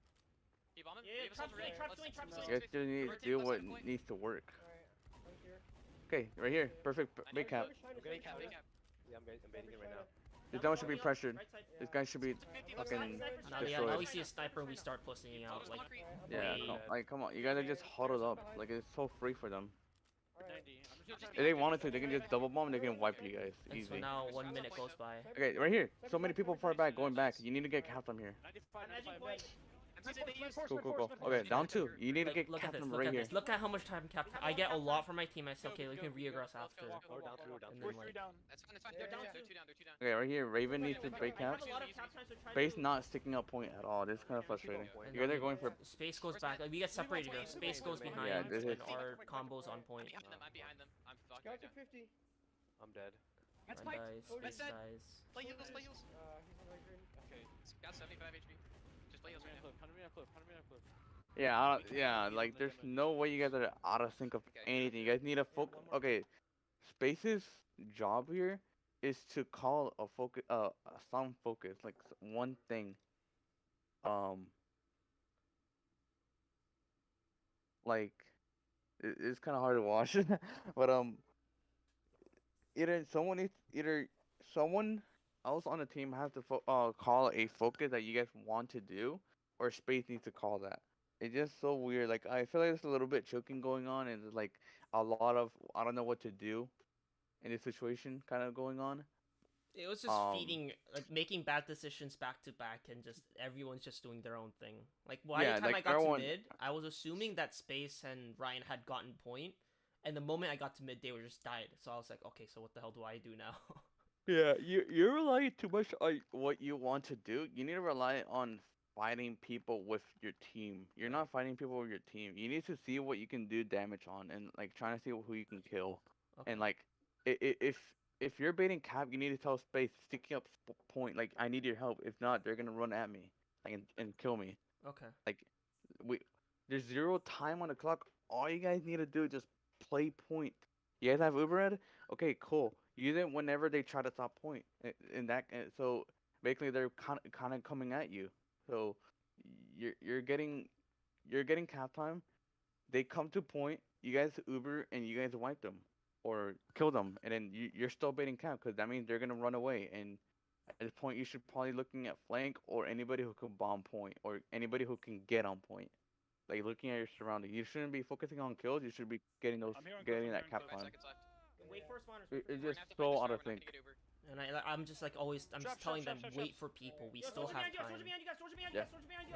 Keep bombing. Yeah, We have a soldier ready. traps Let's- doing, let's- You guys just need to do what needs to work. Okay, right here, perfect bait cap. Bait cap, bait cap. Yeah, I'm baiting it right now. This guy should be pressured. This guy should be fucking now we destroyed. see a sniper and we start pushing out. Like, Yeah, way- like come on, you guys are just huddled up. Like it's so free for them. 90. I'm just If they wanted to, they can just double bomb. They can wipe you guys and so easy. now 1 minute goes by. Okay, right here. So many people far back, going back. You need to get cap them here. 95, 95. Cool. Okay, down 2. You need to Like, get look at cap this. them Look right at here. this. Look at how much time cap. I get a lot from my team. I say, okay, we can reaggress after. We're down 3, we're down And 3. then We're 3 like. down. That's fine, that's fine. They're down, they're two down, they're two down. Okay, right here. Raven needs to bait cap. Space not sticking up point at all. This is kind of frustrating. And You guys then are going for. Space goes back. Like, we get separated here. Space goes behind, Yeah, this is- and our combos on I'm point. behind them, I'm behind them. I'm fucked Got right to now. 50. I'm dead. That's Ryan fine. dies. That's Space it. dies. Play heals, play heals. He's on my green. Okay. Got 75 HP. Just play heals right now. 100 clip, 100 clip. Yeah, like there's no way you guys are out of sync of anything. You guys need a focus. Okay, Space's job here is to call a focus, some focus, like one thing. Like it's kind of hard to watch, but either someone else on the team has to call a focus that you guys want to do, or Space needs to call that. It's just so weird. Like I feel like there's a little bit choking going on, and there's like a lot of I don't know what to do in this situation kind of going on. It was just Um, feeding, like making bad decisions back to back, and just everyone's just doing their own thing. Like by Yeah, the time like, I got everyone- to mid, I was assuming that Space and Ryan had gotten point, and the moment I got to mid, they were just died. So I was like, okay, so what the hell do I do now? Yeah, you're relying too much on what you want to do. You need to rely on fighting people with your team. You're not fighting people with your team. You need to see what you can do damage on, and like trying to see who you can kill. Okay. And like, if you're baiting cap, you need to tell Space sticking up point. Like I need your help. If not, they're gonna run at me, like and kill me. Okay. There's 0 time on the clock. All you guys need to do is just play point. You guys have Uber Red? Okay, cool. Use it whenever they try to stop point. So basically they're kind of coming at you. So you're getting cap time. They come to point. You guys Uber and you guys wipe them or kill them, and then you're still baiting cap because that means they're gonna run away. And at this point, you should probably looking at flank or anybody who can bomb point or anybody who can get on point. Like looking at your surroundings. You shouldn't be focusing on kills. You should be getting those, I'm hearing getting clips, that I'm cap hearing time. Seconds left. Wait for spawners. It's We're just gonna have to fight so this out drive, of we're not sync. gonna get Uber. And I'm just like always, I'm just Trap, telling trap, them, trap, wait trap. for people. We Yeah, still have time. Yeah.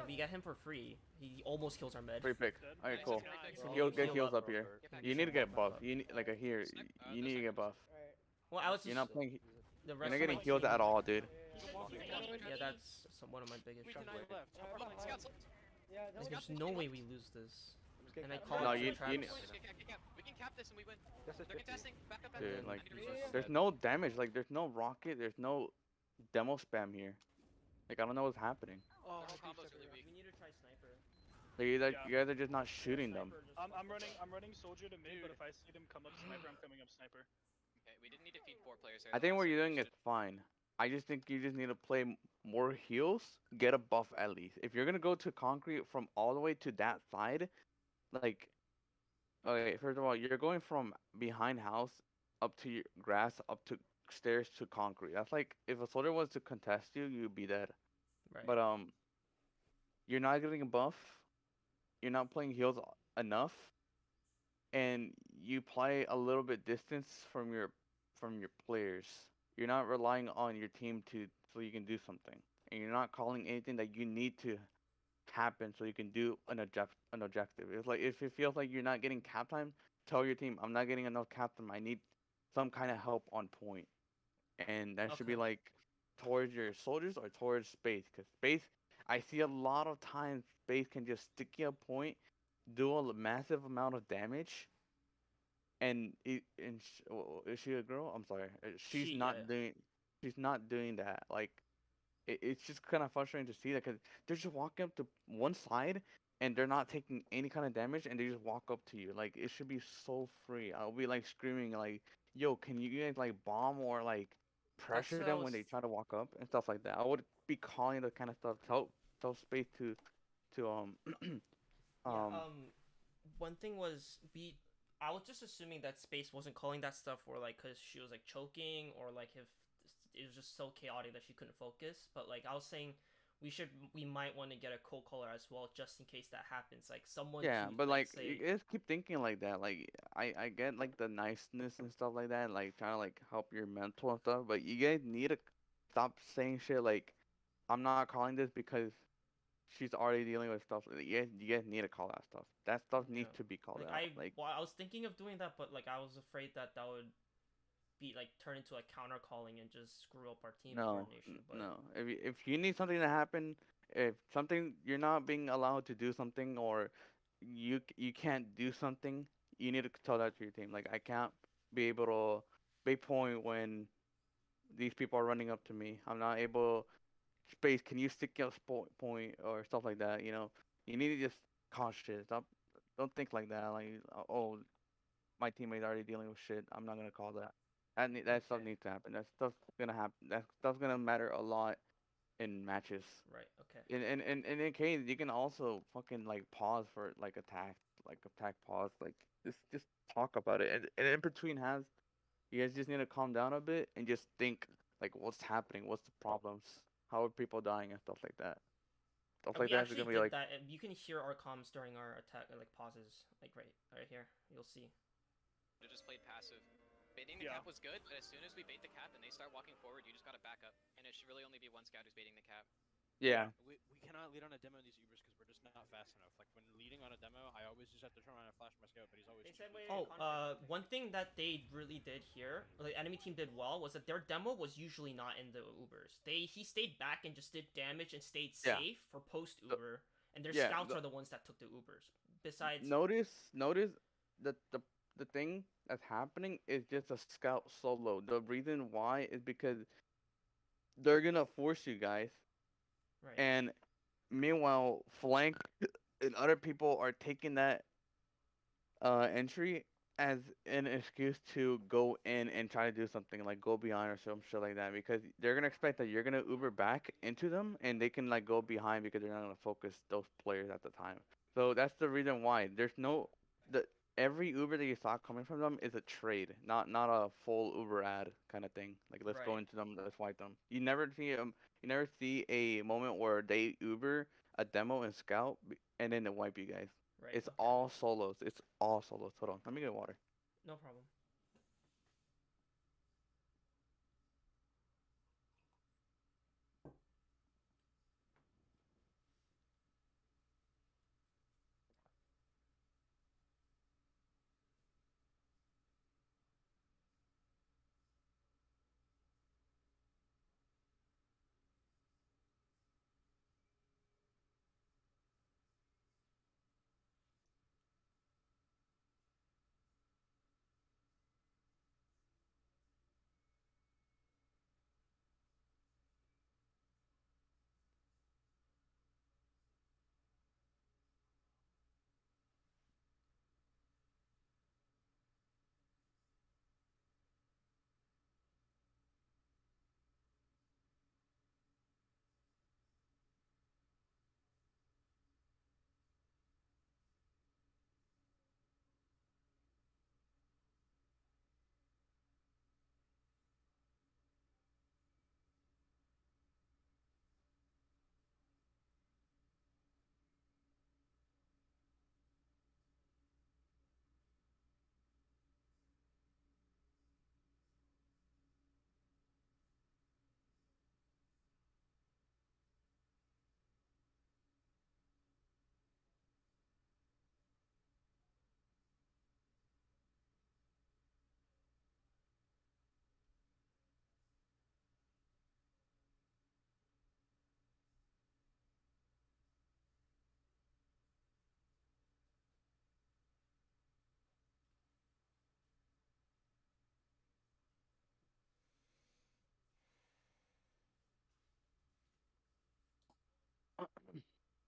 If we get him for free, he almost kills our med. Free pick. Dead. Alright, Nice, cool. that's pretty So big. Heal, we get heal heals up. up here. Get back You to need to center. get buff. You need like a here. You need to get buff. Alright. Well, I was just You're not playing. the You're rest not of getting my healed team- at all, dude. Yeah, that's one of my biggest 3 to 9 struggles. left. Top Come on, right. scouts left. Yeah, that Like, was there's no way we lose this. And I No, call No, it you traps. need- Get cap. We can cap this and we win. This is They're 50. contesting. Back up, back Dude, up. like, I need to resource. There's no damage. Like there's no rocket. There's no demo spam here. Like I don't know what's happening. Oh, Their combo's really weak. We need to try sniper. Like you Yeah. guys are just not shooting them. Sniper just I'm running soldier to mid, but Dude. if I see them come up sniper, I'm coming up sniper. Okay, we didn't need to feed 4 players there. I The think last what time you're we doing is should- fine. I just think you just need to play more heals, get a buff at least. If you're gonna go to concrete from all the way to that side, like, okay, first of all, you're going from behind house up to your grass, up to stairs to concrete. That's like if a soldier was to contest you, you'd be dead. Right. But you're not getting a buff. You're not playing heals enough, and you play a little bit distance from your players. You're not relying on your team to so you can do something, and you're not calling anything that you need to happen so you can do an objective. It's like if it feels like you're not getting cap time, tell your team I'm not getting enough cap time. I need some kind of help on point, and that should be Okay. like towards your soldiers or towards space. Because space, I see a lot of times space can just stick you a point, do a massive amount of damage, is she a girl? I'm sorry. She, yeah. She's not doing that. Like it's just kind of frustrating to see that because they're just walking up to one side and they're not taking any kind of damage and they just walk up to you. Like it should be so free. I'll be like screaming like, "Yo, can you guys like bomb or like That's pressure what I them when was. they try to walk up and stuff like that?" I would be calling the kind of stuff. Tell space to Yeah. um One thing was I was just assuming that Space wasn't calling that stuff for like because she was like choking or like if it was just so chaotic that she couldn't focus. But like I was saying, we might want to get a cold caller as well just in case that happens. Like someone yeah, to but like say. you guys keep thinking like that. Like I get like the niceness and stuff like that, like trying to like help your mental and stuff. But you guys need to stop saying shit like I'm not calling this because she's already dealing with stuff. Like, you guys need to call that stuff. That stuff needs Yeah. to be called Like out. Like I was thinking of doing that, but like I was afraid that that would be like turn into a counter calling and just screw up our team coordination. But no. If you need something to happen, if something you're not being allowed to do something or you can't do something, you need to tell that to your team. Like I can't be able to big point when these people are running up to me. I'm not able space. Can you stick your point or stuff like that? You need to just call shit. Stop. Don't think like that. Like oh, my teammate's already dealing with shit. I'm not gonna call that. That stuff okay, needs to happen. That stuff's gonna happen. That stuff's gonna matter a lot in matches. right, okay, In case you can also fucking like pause for like attack pause, like just talk about it. And in between halves, you guys just need to calm down a bit and just think like what's happening, what's the problems, how are people dying and stuff like that. Stuff like we that is actually gonna be did like that. And you can hear our comms during our attack, like pauses, like right here. You'll see. They just played passive. Baiting the Yeah. cap was good, but as soon as we bait the cap and they start walking forward, you just gotta back up. And it should really only be one scout who's baiting the cap. yeah. We cannot lead on a demo in these Ubers because we're just not fast enough. Like when leading on a demo, I always just have to turn around and flash my scout, but he's always. They said too wait, weak. One thing that they really did here, like enemy team did well, was that their demo was usually not in the Ubers. He stayed back and just did damage and stayed Yeah. safe for post Uber, and their yeah, scouts the- are the ones that took the Ubers. Besides, notice that the thing that's happening is just a scout solo. The reason why is because they're gonna force you guys, right, and meanwhile, flank and other people are taking that entry as an excuse to go in and try to do something like go behind or some shit like that because they're gonna expect that you're gonna Uber back into them and they can like go behind because they're not gonna focus those players at the time. So that's the reason why there's no the every Uber that you saw coming from them is a trade, not a full Uber ad kind of thing. Like let's go Right. into them, let's wipe them. You never see a moment where they Uber a demo and scout and then they wipe you guys. right. It's okay. all solos. It's all solos. Hold on. Let me get water. No problem.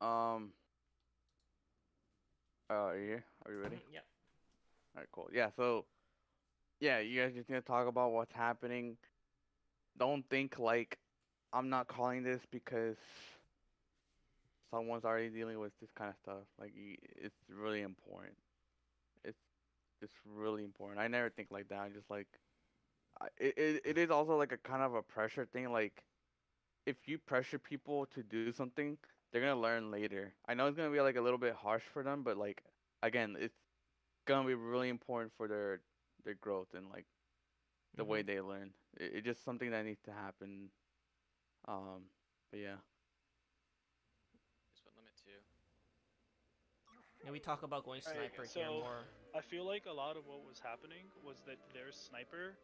Um. Are you here? Are you ready? Yep. All right, cool. Yeah. So, yeah, you guys just need to talk about what's happening. Don't think like I'm not calling this because someone's already dealing with this kind of stuff. Like, it's really important. It's just really important. I never think like that. I just like, it is also like a kind of a pressure thing. Like, if you pressure people to do something, they're gonna learn later. I know it's gonna be like a little bit harsh for them, but like, again, it's gonna be really important for their growth and like the way Mhm. they learn. It's just something that needs to happen. Um, but yeah. Just put limit 2. And we talk about going Alright, sniper here so more. I feel like a lot of what was happening was that their sniper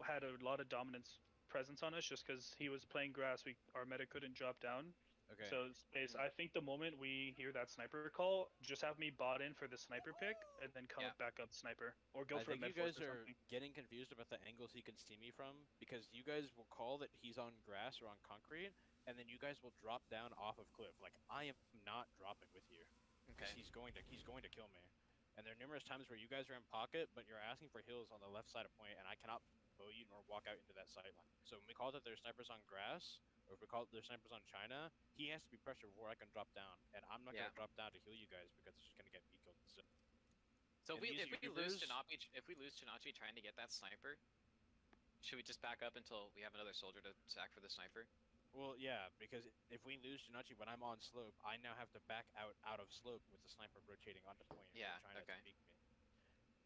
had a lot of dominance presence on us just because he was playing grass. Our meta couldn't drop down. Okay. So Space, I think the moment we hear that sniper call, just have me bot in for the sniper pick and then come Yeah. back up sniper or go I for a think you med force guys or are something. getting confused about the angles he can see me from because you guys will call that he's on grass or on concrete, and then you guys will drop down off of cliff. Like I am not dropping with you because Okay. he's going to kill me. And there are numerous times where you guys are in pocket, but you're asking for hills on the left side of point, and I cannot bow you nor walk out into that sight line. So when we call that there's snipers on grass, or if we call it there's snipers on China, he has to be pressured before I can drop down, and I'm not Yeah. gonna drop down to heal you guys because it's just gonna get me killed. So And these if we lose Ubers- Jinachi trying to get that sniper, should we just back up until we have another soldier to sack for the sniper? Well, yeah, because if we lose Jinachi when I'm on slope, I now have to back out of slope with the sniper rotating onto point. And Yeah, trying okay. to peek me.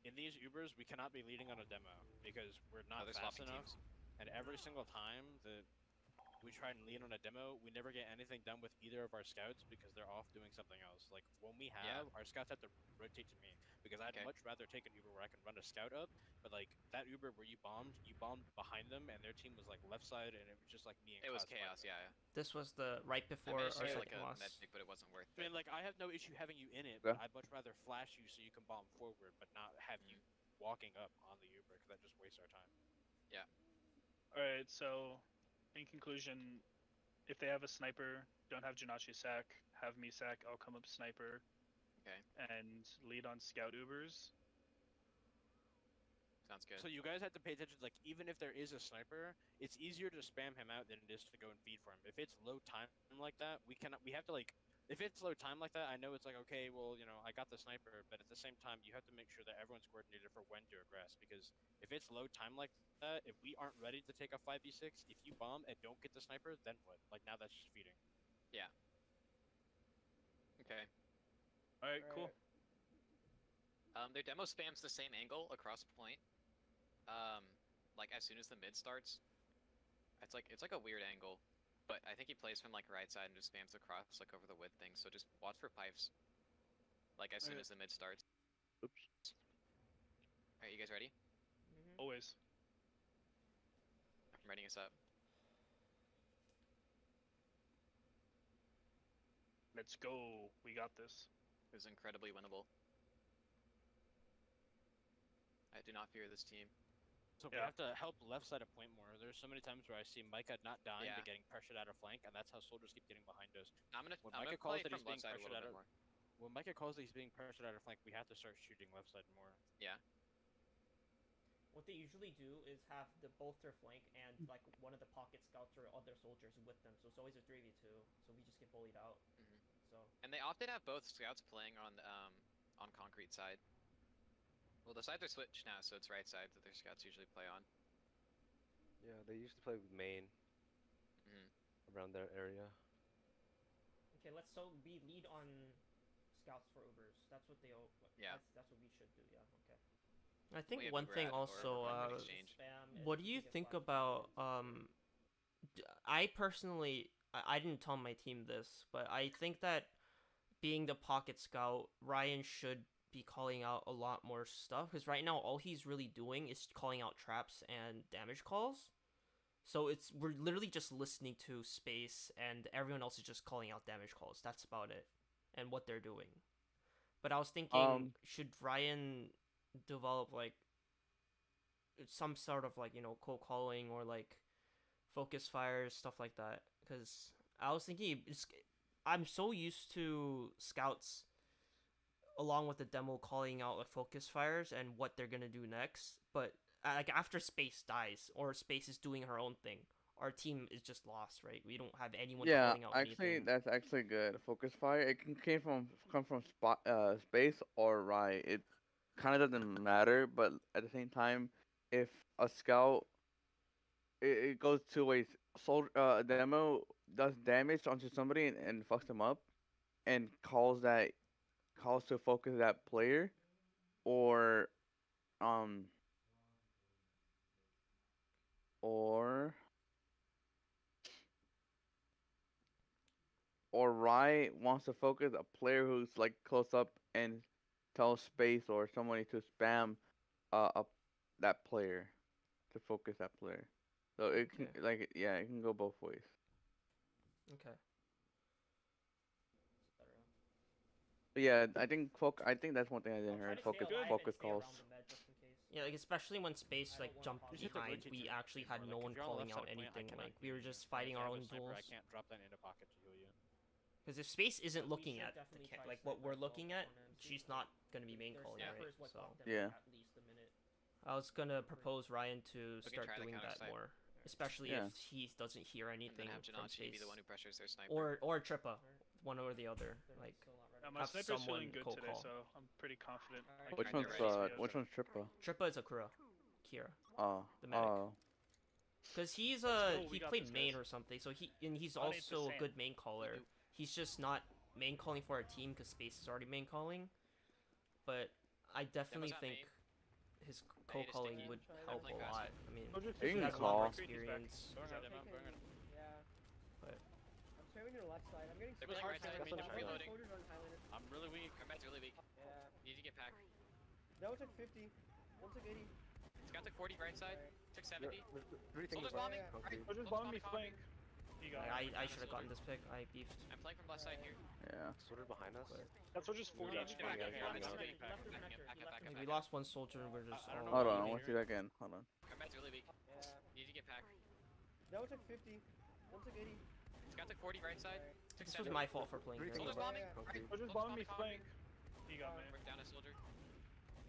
In these Ubers, we cannot be leading on a demo because we're Oh, not they're fast swapping enough. teams. And every single time that we try and lead on a demo, we never get anything done with either of our scouts because they're off doing something else. Like when we have, our scouts have to rotate to me because I'd Okay. much rather take an Uber where I can run a scout up. But like that Uber where you bombed behind them, and their team was like left side, and it was just like me and It was Cos fighting chaos, them. yeah. This was the right I before managed our to get second like a loss. med pick, but it wasn't worth I it. mean, like I have no issue having you in it, Yeah. but I'd much rather flash you so you can bomb forward, but not have you walking up on the Uber because that just wastes our time. Alright, so in conclusion, if they have a sniper, don't have Jinachi sack, have me sack, I'll come up sniper Okay, and lead on scout Ubers. sounds good. So you guys have to pay attention. Like even if there is a sniper, it's easier to spam him out than it is to go and feed for him. If it's low time like that, we have to like. If it's low time like that, I know it's like okay, well I got the sniper, but at the same time you have to make sure that everyone's coordinated for when to aggress because if it's low time like that, if we aren't ready to take a 5v6, if you bomb and don't get the sniper, then what? Like now that's just feeding. Okay. Alright, cool. Their demo spams the same angle across point. Like as soon as the mid starts. It's like a weird angle. But I think he plays from like right side and just spams across like over the width thing, so just watch for pipes. Like as soon Okay. as the mid starts. Oops. Alright, you guys ready? Always. I'm readying us up. Let's go. We got this. It was incredibly winnable. I do not fear this team. So we Yeah. have to help left side of point more. There's so many times where I see Micah not dying Yeah. but getting pressured out of flank, and that's how soldiers keep getting behind us. I'm gonna When I'm Micah gonna calls play that from he's being left side a pressured little out bit of more. when Micah calls that he's being pressured out of flank, we have to start shooting left side more. Yeah. What they usually do is have both their flank and like one of the pocket scouts or other soldiers with them, so it's always a 3v2. So we just get bullied out. Mhm. So And they often have both scouts playing on concrete side. Well, the sides are switched now, so it's right side that their scouts usually play on. Yeah, they used to play with main Mhm. around that area. okay, we lead on scouts for Ubers. That's what they all. Yeah. That's what we should do. Yeah. Okay. I think have one Uber thing ad or also. Uber exchange. What do you think about I personally I didn't tell my team this, but I think that being the pocket scout, Ryan should be calling out a lot more stuff because right now all he's really doing is calling out traps and damage calls. So we're literally just listening to space and everyone else is just calling out damage calls. That's about it. And what they're doing. But I was thinking should Ryan develop like some sort of like, cold calling or like focus fires, stuff like that, because I was thinking I'm so used to scouts, along with the demo, calling out like focus fires and what they're gonna do next. But like after Space dies or Space is doing her own thing, our team is just lost, right? We don't have anyone Yeah, calling out actually, anything. that's actually good. Focus fire. It can come from space or right. It kind of doesn't matter, but at the same time, if a scout, it goes two ways. Demo does damage onto somebody and fucks them up, and calls to focus that player, or um or or Rai wants to focus a player who's like close up and tell Space or somebody to spam a that player to focus that player. So it can Okay. like yeah, it can go both ways. Okay. But yeah, I think that's one thing I didn't hear. Focus calls. Yeah, like especially when Space like jumped You should behind, rotate we to actually Creeper, had no like, one if you're on the calling left out side of the point, I anything. cannot Like we heal were you. just And fighting if I our have a own sniper, duels. I can't drop that into pocket to heal you. Because if Space isn't We looking should at the definitely try like what we're sniper looking at, assault on them. she's not gonna be main Their calling, sniper right? is what So got them Yeah. at least a minute. I was gonna propose Ryan to We can start try the doing counter that snipe. more, especially Yeah. if he doesn't hear And anything then have from Janachi be Space, the one who pressures their sniper. or Trippa, one or the other. They're Like still not ready. My have sniper's someone feeling good cold today, call. so I'm pretty confident. Alright. I Which can Alright, one's they're ready. which one's Trippa? Trippa is Akura, Kira, Oh. the medic. Oh. Because he's go, we he got played this, main guys. or something, so he's On ain't the also a same. good main caller. He's just not main calling for our team because Space is already main calling. But I definitely not think main. his Bait co is calling sticking. would I'm help playing a grass. lot. I mean, Soldier You he can has a call. lot of Creep is back. experience. Going Start around him, I'm taking- going around him. Yeah. But I'm spamming your left side. I'm getting They're split. playing right side, medium Soldiers reloading. on Highlander. I'm really weak. Combat's really weak. Yeah. You need to get packed. That one took 50. One took 80. Scout took 40 right side. Took 70. Three things Soldiers about bombing. Yeah. concrete. Right. Soldiers Soldiers bombing me bombing. flank. He got like, it. I should have gotten this pick. I beefed. I'm playing from left side here. Yeah. Soldier behind us. But- That soldier's 40 Yeah, HP. yeah, yeah, yeah, Backing yeah, up, yeah, backing yeah, up. yeah, back up, We back lost one soldier and we're just I don't know all Hold why on, I you want to see that again. Hold on. Combat's really weak. Yeah. You need to get packed. That one took 50. One took 80. Scout took 40 right side. Took This was 70. my fault for playing Three here. things Soldiers about bombing. Yeah. concrete. Right. Soldiers bombing me flank. He got me. Work down a soldier.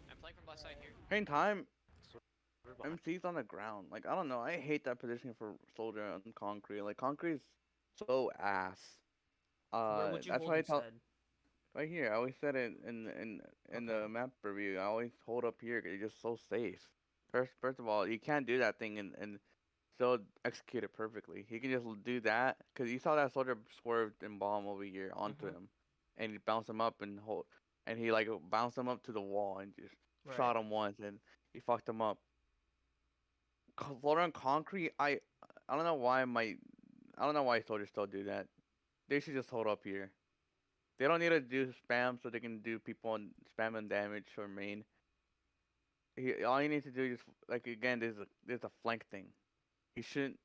I'm playing from left side here. Same time, Soldier behind. MC's on the ground. Like I don't know. I hate that position for soldier on concrete. Like concrete's so ass. Where would you That's hold why I tell instead? right here. I always said it in the Okay. map review. I always hold up here 'cause it's just so safe. First of all, you can't do that thing and still execute it perfectly. He can just do that because you saw that soldier swerved and bomb over here onto Mhm. him, and he bounced him up and and he like bounced him up to the wall and just shot Right. him once and he fucked him up. Floor on concrete, I don't know why I don't know why soldiers still do that. They should just hold up here. They don't need to do spam so they can do people and spam and damage or main. All you need to do is like again, there's a flank thing. He shouldn't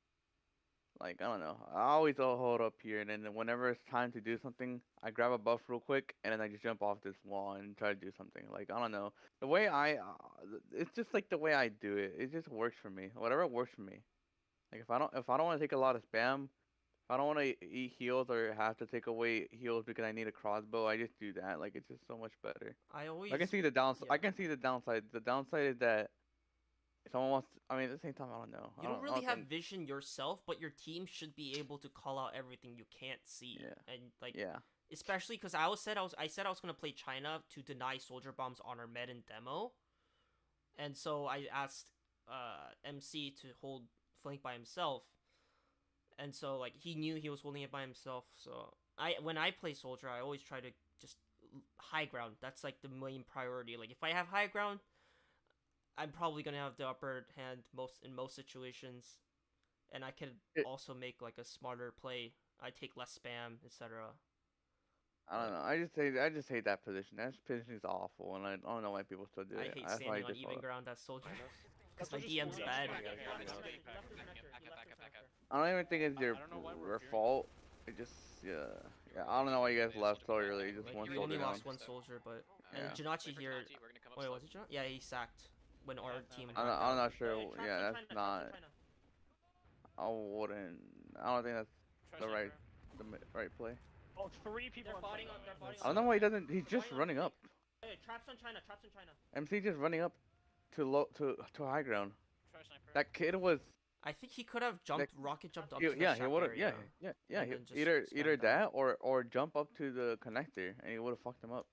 like I don't know. I always hold up here and then whenever it's time to do something, I grab a buff real quick and then I just jump off this wall and try to do something. Like I don't know. The way it's just like the way I do it. It just works for me. Whatever works for me. Like if I don't want to take a lot of spam, if I don't want to eat heals or have to take away heals because I need a crossbow, I just do that. Like it's just so much better. I always I can see the downside. yeah. I can see the downside. The downside is that if someone wants, I mean, at the same time, I don't know. you I don't I really have think- vision yourself, but your team should be able to call out everything you can't see. Yeah. And like Yeah. especially because I said I was gonna play China to deny soldier bombs on our med and demo, and so I asked MC to hold flank by himself, and so like he knew he was holding it by himself. So when I play soldier, I always try to just high ground. That's like the main priority. Like if I have high ground, I'm probably gonna have the upper hand in most situations, and I can It- also make like a smarter play. I take less spam, etc. I don't know. I just hate that position. That position is awful, and I don't know why people still do I it. hate That's why I standing on just even hold up. ground as soldier Behind us. because my That's DM's just bad. Back up, Yeah, back up, yeah, back up, yeah. back up, back up, back up. I don't even think it's I your don't know why we're your fearing fault. It just yeah. I don't know why you guys Yeah, left so soldier early. back. Just Like, one we soldier only soldier lost down. one soldier, but Yeah. and Jinachi Wait for here. Jinachi, we're gonna come up Wait, slow. was it Jinachi? Yeah, he sacked when our team. I'm not sure. Yeah, that's not. I wouldn't. I don't think that's Try the right sniper. right play. Oh, three people They're on botting site. on. They're botting I don't know why he doesn't. He's just Botting on running up. Hey, traps on China. Traps on China. MC just running up to high ground. Try sniper. That kid was. I think he could have jumped, rocket jumped up to the Yeah, he shack would have. area. Yeah. and then just Either spam that down. or jump up to the connector and he would have fucked him up.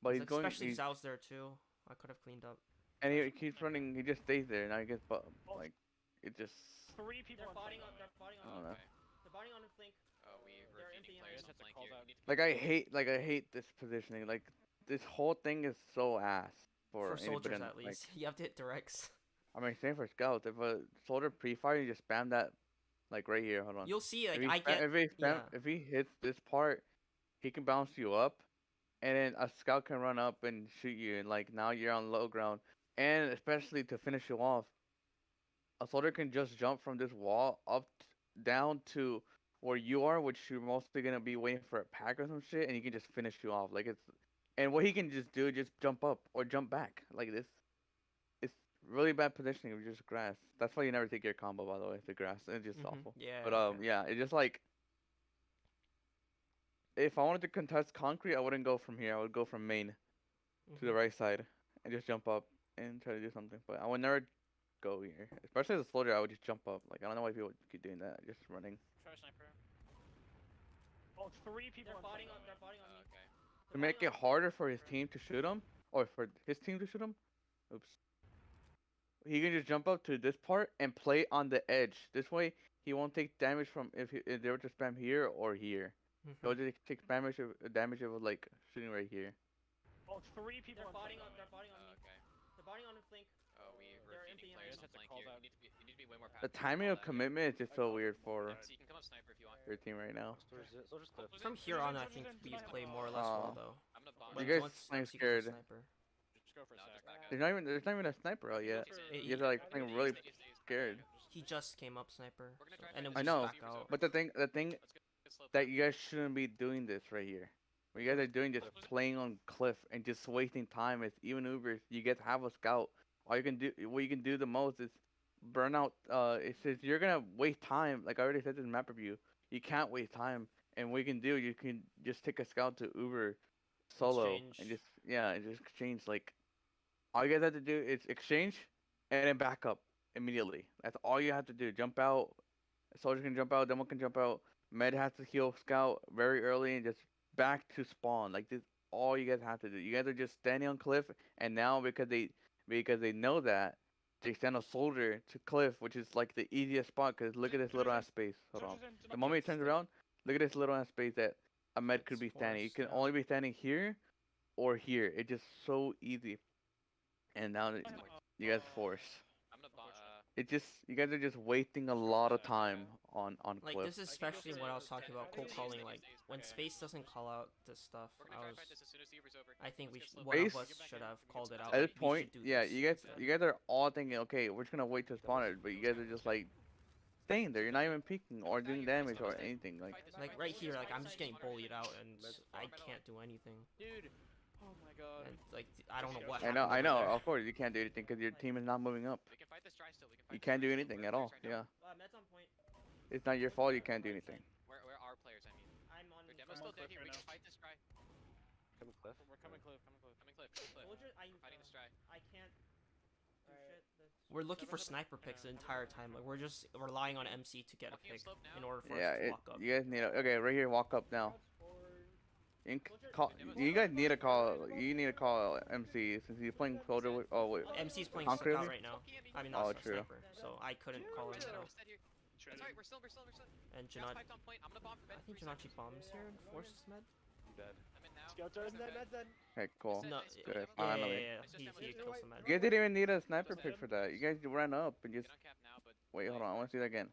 But he's going. Especially He's, Zhao's there too. I could have cleaned up. and he keeps running. He just stays there. Now he gets like it just. Three people on site. They're botting I don't know. Okay. They're botting on the flank. Oh, we're They're feeding empty players handed. on Just have to flank call here. that. We need to I hate this positioning. Like this whole thing is so ass for soldiers anybody, at like, least. You have to hit directs. I mean, same for scouts. If a soldier pre-fire, you just spam that, like right here. Hold on. You'll see, If like he I get. Yeah. if he hits this part, he can bounce you up, and then a scout can run up and shoot you, and like now you're on low ground. And especially to finish you off, a soldier can just jump from this wall up down to where you are, which you're mostly gonna be waiting for a pack or some shit, and he can just finish you off. Like it's, and what he can just do, just jump up or jump back like this. It's really bad positioning with just grass. That's why you never take your combo, by the way. The grass, it's just awful. Yeah. But okay. yeah, it's just like if I wanted to contest concrete, I wouldn't go from here. I would go from main to the Mhm. right side and just jump up and try to do something. But I would never go here, especially as a soldier. I would just jump up. Like I don't know why people keep doing that. Just running. Try sniper. Oh, three people They're on botting site. on. They're botting on me. Okay. To make it harder for his team to shoot him, or for his team to shoot him. Oops. He can just jump up to this part and play on the edge. This way, he won't take damage from if they were to spam here or here. Mhm. He'll just take damage of like shooting right here. Oh, three people They're on botting site. on. They're botting on me. Okay. They're botting on the flank. Oh, we're They're feeding empty players handed. on Just have to flank call here. that. You need to be way more The passive. timing Call of that here. commitment is just so weird for So you can come up sniper if you want. your team right now. Soldier's cliff. From here on, I think we play more or less well though. I'm gonna bomb. Like, You guys once playing MC goes scared. sniper. Just go for a No, sack. just back up. There's not even a sniper out yet. You guys are like playing really scared. He just came up sniper. We're gonna try And then to we I just know, back out. But the thing Let's get slow. that you guys shouldn't be doing this right here. What you guys are doing just playing on cliff and just wasting time. It's even Ubers. You guys have a scout. All you can do, what you can do the most is burn out. It says you're gonna waste time. Like I already said in map review, you can't waste time. And what you can do, you can just take a scout to Uber solo Exchange. and just exchange. Like all you guys have to do is exchange and then back up immediately. That's all you have to do. Jump out. Soldier can jump out. Demo can jump out. Med has to heal scout very early and just back to spawn. Like this, all you guys have to do. You guys are just standing on cliff, and now because they know that, they send a soldier to cliff, which is like the easiest spot. Cause look at this little ass space. Hold on. Soldier's in, The moment he turns around, look at this little ass space that a med could be It's standing. You forced, can yeah. only be standing here or here. It's just so easy. And now that you guys force. I'm gonna bomb. It just you guys are just wasting a lot of time on Like cliff. this is especially what I was talking about cold Stays, calling. stays, Like stays. when Okay. space doesn't call out this stuff, We're gonna try I to was. fight this as soon as the Uber's over. I think we Let's should. get slow. One of Space- us should have called it out. At like, this we point, should do yeah, this you instead. guys are all thinking, okay, we're just gonna wait to spawn it, but you guys are just like staying there. You're not even peeking or doing damage or anything. Like Like right here, like I'm just getting bullied out and I can't do anything. Dude. Oh my god. And like I don't know what. I know, happened over there. of course you can't do anything because your team is not moving up. We can fight this try still. We can fight You this can't try do still. anything We're at in all. phase right now. Yeah, Med's on point. it's not your fault. You can't do anything. Where are players? I mean, I'm on. their demo's I'm still on dead here. cliff We right can now. fight this try. Coming cliff. We're coming cliff. Coming cliff. Coming cliff. Coming cliff. Soldier, Fighting this try. I can't do Alright. shit. We're looking for sniper picks the entire time. Like we're just relying on MC to get a Walking up pick slope now. in order for Yeah, us to walk up. you guys need to. Okay, right here, walk up now. Scouts forward. You, can call, you guys need to call. You need to call MC since he's playing soldier. Oh wait, MC's playing Concrete? scout right now. I mean, Oh, not true. sniper, so I couldn't call him out. That's Trinity. alright. We're still. And Scouts Janot, piped on point. I'm gonna bomb for I med. think 3 Janachi seconds. bombs here and forces med. I'm dead. I'm in now. Scouts are in Nice, that, okay. that's okay, cool. No, Nice, yeah, good. Good, yeah, finally. yeah, Nice, he just kills the med. You guys didn't even need a sniper pick for that. You guys ran up and just Get on cap now, but wait. Hold on, I want to see that again.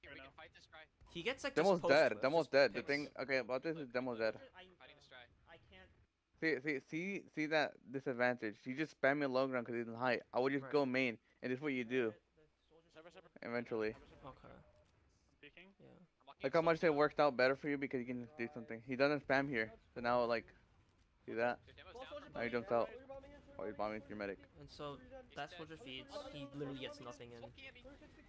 here, we can fight this try. He gets like Demo's just dead. post Demo's just dead. The picks. thing. Okay, about this is Demo's dead. Fighting this try. I can't. See that disadvantage. You just spam me low ground because he's in height. I would just Right. go main, and this is what you do Sniper, sniper. eventually. Okay. Peeking. Yeah. I'm walking Look up how much slope it now. worked out better for you because you can do something. He doesn't spam here, so now like, see that? Their demo's Well, down soldier from Now he bombing jumps in, out. soldier bombing in, soldier Oh, he's bombing bombing your medic. And so He's that's dead. soldier feeds. Soldier He literally gets nothing in. Smoking at me.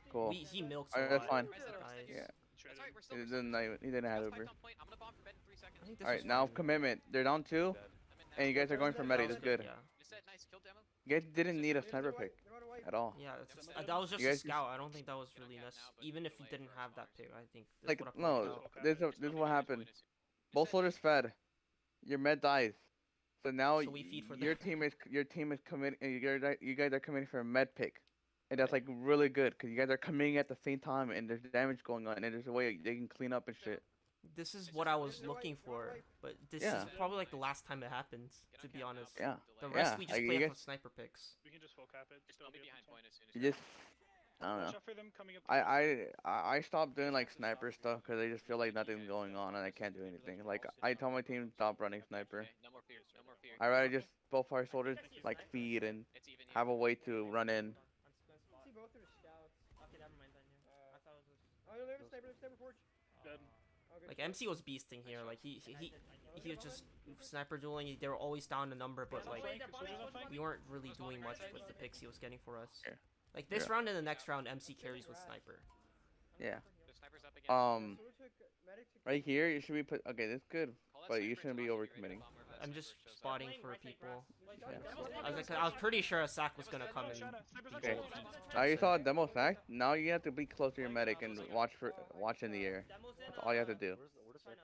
Cool. He milks Alright, a that's lot, fine. guys. Yeah. That's Trinity. right, we're still. He we're still- didn't, we're still- he didn't have Scout's Uber. piped on point. I'm gonna bomb for mid in 3 seconds. I think this All right, was now fine. commitment. They're down 2, I'm in now. and you guys are going for That medic. was That's good. Yeah. You said nice kill demo. You guys didn't need a They're sniper white, pick they're on white. at all. Yeah, Yeah, that was just You a guys just- scout. I don't think that was Get on really cat necessary. now, but Even if delay you didn't for have that responders. pick, I think this Like would have no, worked out. Okay. this Just is don't what get happened. exploited. You Both said- soldiers fed. Your med dies. So now So we feed for your them. team is committing. You guys are committing for a med pick, and that's like really good because you guys are committing at the same time, and there's damage going on, and there's a way they can clean up and shit. This is It's what just- I was they're white, looking they're on for, white. but this Yeah. is probably like the last time it happens. Get To on be cat now, honest, but Yeah. delay. the rest Yeah, we just like, play you off guys- of sniper picks. We can just full cap it. Just Don't don't be be behind up point as soon as You you're just, front. I don't Watch know. out for them coming up. to you. I stopped doing like sniper stuff because I just feel like nothing's going on and I can't do anything. Like I tell my team stop running sniper. Okay, no more fear. No more fear. I rather just both our soldiers like feed and It's even here. have a way to run in. See both are scouts. Okay, never mind then. Yeah. I thought it was. Oh, no, they have a sniper, sniper forge. Good. Oh, good. Like MC was beasting here. Like he was just sniper dueling. They were always down a number, but like we weren't really doing much with the picks he was getting for us. Yeah. Like this Yeah. round and the next round, MC carries with sniper. Yeah. The sniper's up again. Soldier took medic to Right here you should be put. Okay, that's good. Call that but you sniper shouldn't be to us if you're ready to overcommitting. bomb wherever that I'm just sniper shows up. spotting for people. Yeah. I was pretty sure a sack was gonna come in. Okay. Now you saw a demo sack. Now you have to be close to your medic and watch in the air. That's all you have to do. Where's the sniper?